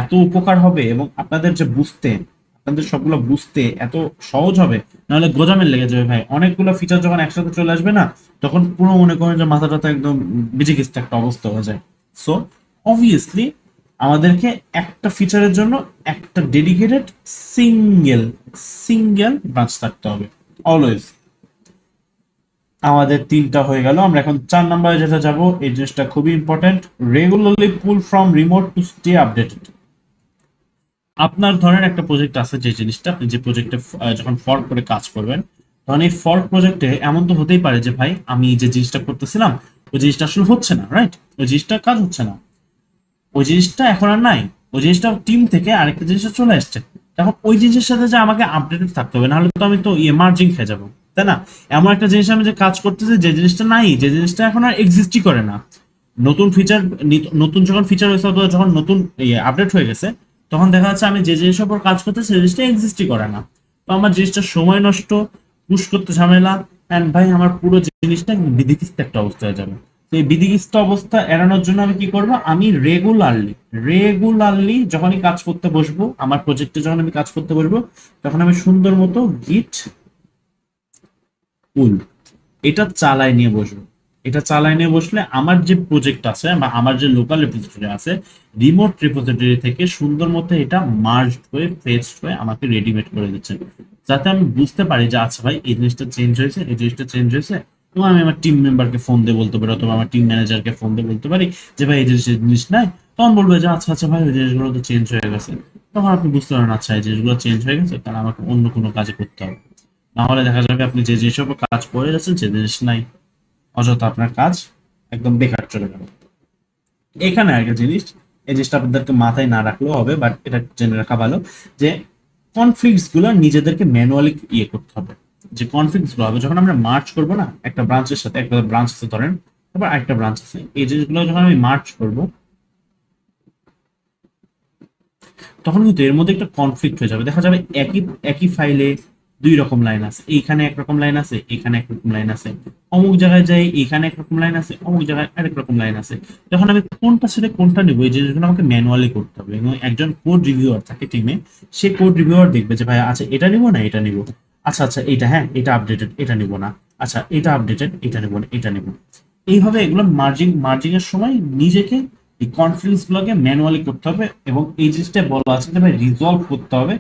এত উপকার হবে এবং আপনাদের যে আপনাদের সবগুলো বুঝতে এত সহজ হবে। নাহলে গোজামের লেগে যাবে ভাই, অনেকগুলো ফিচার যখন একসাথে চলে আসবে না তখন পুরো মনে করেন যে মাথাটা তো একদম বিজিকিস্ত একটা অবস্থা হয়ে যায়। সো অবভিয়াসলি আমাদেরকে একটা ফিচারের জন্য একটা ডেডিকেটেড সিঙ্গেল ব্রাঞ্চ থাকতে হবে অলওয়েজ। আমাদের 3টা হয়ে গেল, আমরা এখন 4 নম্বরে যেটা যাব, এই জিনিসটা খুবই important. Regularly pool from remote to stay updated. আপনার ধরেন একটা প্রজেক্ট আছে, যে জিনিসটা আপনি যে প্রজেক্টে যখন ফর্ক করে কাজ করবেন, তখন এই ফর্ক প্রজেক্টে এমন তো হতেই পারে যে ভাই আমি যে জিনিসটা করতেছিলাম ওই জিনিসটা আসলে হচ্ছে না, রাইট? ওই জিনিসটা কাজ হচ্ছে না, ওই জিনিসটা এখন আর নাই, ওই জিনিসটা টিম থেকে আরেকটা জিনিসটা চলে আসছে। এখন ওই জিনিসের সাথে যে আমাকে আপডেটেড থাকতে হবে, নাহলে তো আমি তো মার্জিং খেয়ে যাবো, তাই না? এমন একটা জিনিস আমি যে কাজ করতেছি যে জিনিসটা নাই, যে জিনিসটা এখন আর এক্সিস্টই করে না। নতুন ফিচার, নতুন যখন ফিচার হয়েছে অথবা যখন নতুন আপডেট হয়ে গেছে, তখন দেখা যাচ্ছে আমি যে জিনিসের উপর কাজ করতে সেই জিনিসটা এক্সিস্টই করে না। তো আমার জিনিসটা সময় নষ্ট, পুশ করতে ঝামেলা, এন্ড ভাই আমার পুরো জিনিসটা বিধিকিস্ত একটা অবস্থা হয়ে যাবে। তো এই বিধিকিস্ত অবস্থা এড়ানোর জন্য আমি কি করবো, আমি রেগুলারলি যখনই কাজ করতে বসবো, আমার প্রজেক্টে যখন আমি কাজ করতে বসবো, তখন আমি সুন্দর মতো গিট পুল এটা চালায় নিয়ে বসবো। এটা চালাই নিয়ে বসলে আমার যে প্রজেক্ট আছে বা আমার যে লোকাল রেপোজিটরি আছে, রিমোট রেপোজিটরি থেকে সুন্দর মতো এটা মার্জড হয়ে ফেস্ট হয়ে আমাকে রেডিমেড করে দিচ্ছে, যাতে আমি বুঝতে পারি যে আচ্ছা ভাই এই জিনিসটা চেঞ্জ হয়েছে, এই জিনিসটা চেঞ্জ হয়েছে, এবং আমি আমার টিম মেম্বারকে ফোন দিয়ে বলতে পারি অথবা আমার টিম ম্যানেজারকে ফোন দিয়ে বলতে পারি যে ভাই এই জিনিস নাই। তখন বলবে যে আচ্ছা আচ্ছা ভাই ওই জিনিসগুলো তো চেঞ্জ হয়ে গেছে। তখন আপনি বুঝতে পারেন আচ্ছা এই জিনিসগুলো চেঞ্জ হয়ে গেছে, তাহলে আমাকে অন্য কোনো কাজে করতে হবে। না হলে দেখা যাবে আপনি যে যেসব কাজ করে যাচ্ছেন সে জিনিস নাই, অযথা আপনার কাজ একদম বেকার চলে গেল। এখানে একটা জিনিস, এই জিনিসটা আপনাদেরকে মাথায় না রাখলেও হবে, বাট এটা জেনে রাখা ভালো যে কনফ্লিক্টস গুলো নিজেদেরকে ম্যানুয়ালি ইয়ে করতে হবে। যে কনফ্লিক্টস গুলো হবে যখন আমরা মার্চ করবো না একটা ব্রাঞ্চের সাথে, একটা ব্রাঞ্চ আছে ধরেন, তারপর আরেকটা ব্রাঞ্চ আছে, এই জিনিসগুলো যখন আমি মার্চ করব তখন কিন্তু এর মধ্যে একটা কনফ্লিক্ট হয়ে যাবে। দেখা যাবে একই একই ফাইলে দুই রকম লাইন আছে, এইখানে একরকম লাইন আছে, এখানে একরকম লাইন আছে, অমুক জায়গায় যাই এখানে একরকম লাইন আছে, অমুক জায়গায় আরেক রকম লাইন আছে। যখন আমি কোনটা ছেড়ে কোনটা নিবো এই জিনিসগুলো আমাকে ম্যানুয়ালি করতে হবে, এবং একজন কোড রিভিউয়ার থাকে টিমে, সে কোড রিভিউয়ার দেখবে যে ভাই আচ্ছা এটা নিবো না এটা নিবো, আচ্ছা আচ্ছা এটা হ্যাঁ এটা আপডেটেড এটা নিবো না, আচ্ছা এটা আপডেটেড এটা নিবো না এটা নিবো। এইভাবে এগুলো মার্জিং মার্জিং এর সময় নিজেকে এই কনফ্লিক্টস গুলোকে ম্যানুয়ালি করতে হবে, এবং এই জিনিসটা বলা আছে যে ভাই রিজলভ করতে হবে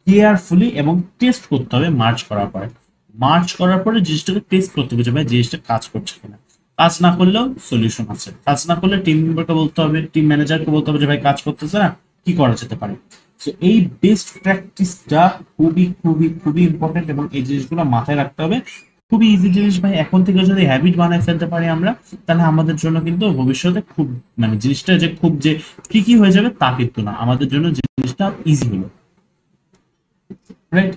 কেয়ারফুলি, এবং টেস্ট করতে হবে মার্চ করার পরে। মার্চ করার পরে জিনিসটাকে টেস্ট করতে হবে যে ভাই জিনিসটা কাজ করছে কিনা। কাজ না করলেও সলিউশন আছে, কাজ না করলে টিম মেম্বারকে বলতে হবে, টিম ম্যানেজারকে বলতে হবে যে ভাই কাজ করতেছে না, কি করা যেতে পারে। তো এই বেস্ট প্র্যাকটিসটা খুবই খুবই খুবই ইম্পর্টেন্ট, এবং এই জিনিসগুলো মাথায় রাখতে হবে। খুবই ইজি জিনিস ভাই, এখন থেকে যদি হ্যাবিট বানায় ফেলতে পারি আমরা, তাহলে আমাদের জন্য কিন্তু ভবিষ্যতে খুব মানে জিনিসটা যে খুব যে ট্রিকি হয়ে যাবে তা কিন্তু না, আমাদের জন্য জিনিসটা ইজি হলো, রাইট।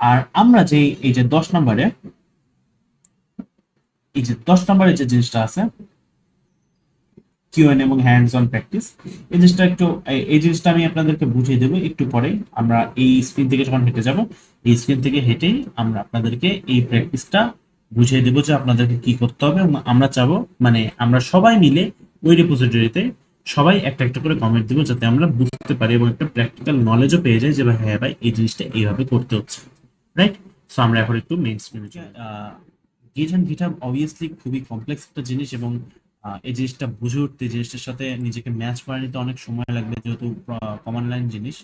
আর আমরা যে এই যে 10 নম্বরে, এই যে 10 নম্বরে যে জিনিসটা আছে কিউএন এবং হ্যান্ডস অন প্র্যাকটিস, এই জিনিসটা একটু এই জিনিসটা আমি আপনাদেরকে বুঝিয়ে দেবো একটু পরেই। আমরা এই স্ক্রিন থেকে যখন হেঁটে যাব, এই স্ক্রিন থেকে হেঁটেই আমরা আপনাদেরকে এই প্র্যাকটিসটা বুঝিয়ে দেবো যে আপনাদেরকে কি করতে হবে, এবং আমরা চাবো মানে আমরা সবাই মিলে ওই রিপোজিটরিতে সবাই একটা একটা করে কমেন্ট দিব, যাতে আমরা বুঝতে পারি এবং একটা প্র্যাকটিক্যাল নলেজও পেয়ে যাই যে ভাই হ্যাঁ ভাই এই জিনিসটা এইভাবে করতে হচ্ছে, রাইট। সো আমরা এখন একটু মেইন স্ক্রিনে যাই। গিট অ্যান্ড গিটহাব অবভিয়াসলি খুবই কমপ্লেক্স একটা জিনিস, এবং এই জিনিসটা বুঝে উঠতে জিনিসটার সাথে নিজেকে ম্যাচ করে নিতে অনেক সময় লাগবে, যেহেতু কমন লাইন জিনিস।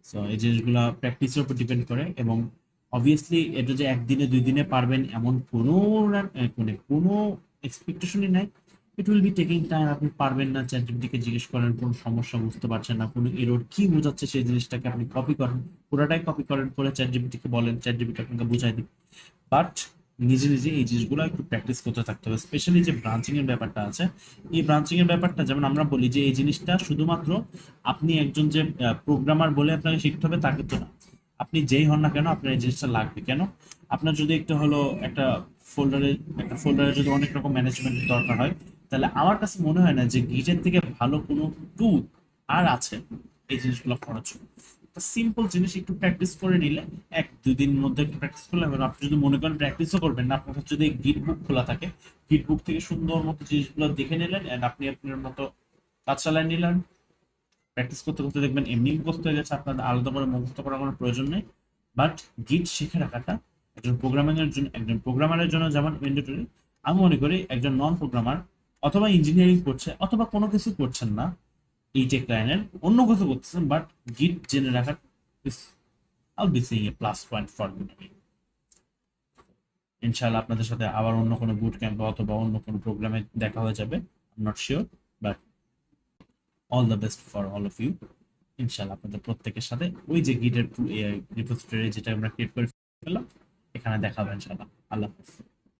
সো এই জিনিসগুলো প্র্যাকটিসের উপর ডিপেন্ড করে, এবং অবভিয়াসলি এটা যে একদিনে দুই দিনে পারবেন এমন কোনো মানে কোনো এক্সপেকটেশনই নাই। It will be taking time, আপনি পারবেন না চ্যাটজিপিটি কে জিজ্ঞেস করেন কোন সমস্যা বুঝতে পারছেন না, কোনো এরর কি বোঝাচ্ছে সেই জিনিসটাকে আপনি কপি করেন, পুরোটাই কপি করেন করে চ্যাটজিপিটি কে বলেন, চ্যাটজিপিটি আপনাকে বুঝাই দিবে। বাট নিজে নিজে এই জিনিসগুলো একটু প্র্যাকটিস করতে থাকতে হবে, স্পেশালি যে ব্রাঞ্চিং এর ব্যাপারটা আছে। এই ব্রাঞ্চিং এর ব্যাপারটা যেমন আমরা বলি যে এই জিনিসটা শুধুমাত্র আপনি একজন যে প্রোগ্রামার বলে আপনাকে শিখতে হবে তা কিন্তু না। আপনি যেই হন না কেন আপনার এই জিনিসটা লাগবে কেন। আপনার যদি একটা হলো একটা ফোল্ডারে একটা ফোল্ডারে যদি অনেক রকম ম্যানেজমেন্ট দরকার হয়, তাহলে আমার কাছে মনে হয় না যে গিটের থেকে ভালো কোনো টুল আর আছে এই জিনিসগুলো করার জন্য। সিম্পল জিনিস একটু প্র্যাকটিস করে নিলে, 1-2 দিনের মধ্যে একটু প্র্যাকটিস করলে হবে। আপনি যদি মনে করেন প্র্যাকটিসও করবেন না, আপনার কাছে যদি গিট বুক খোলা থাকে, গিট বুক থেকে সুন্দর মতো জিনিসগুলো দেখে নিলেন এন্ড আপনি আপনার মতো কাজ চালিয়ে নিলেন। প্র্যাকটিস করতে করতে দেখবেন এমনি মুখস্থ হয়ে গেছে, আপনার আলাদা করে মুখস্থ করার কোনো প্রয়োজন নেই। বাট গিট শিখে রাখাটা একজন প্রোগ্রামারের জন্য যেমন ম্যান্ডেটরি, আমি মনে করি একজন নন প্রোগ্রামার অথবা ইঞ্জিনিয়ারিং করছে অথবা কোনো কিছু করছেন না এই টেক লাইনের, অন্য কিছু করতেছেন, বাট গিট জেনে রাখা is I'll be seeing a plus point for you. ইনশাআল্লাহ আপনাদের সাথে আবার অন্য কোনো বুট ক্যাম্প অথবা অন্য কোনো প্রোগ্রামে দেখা হয়ে যাবে, I am not sure, but all the best for all of you. ইনশাআল্লাহ আপনাদের প্রত্যেকের সাথে ওই যে গিটের রিপোজিটরি যেটা আমরা ক্রিয়েট করে ফেললাম এখানে দেখা হবে ইনশাআল্লাহ। আল্লাহ হাফেজ।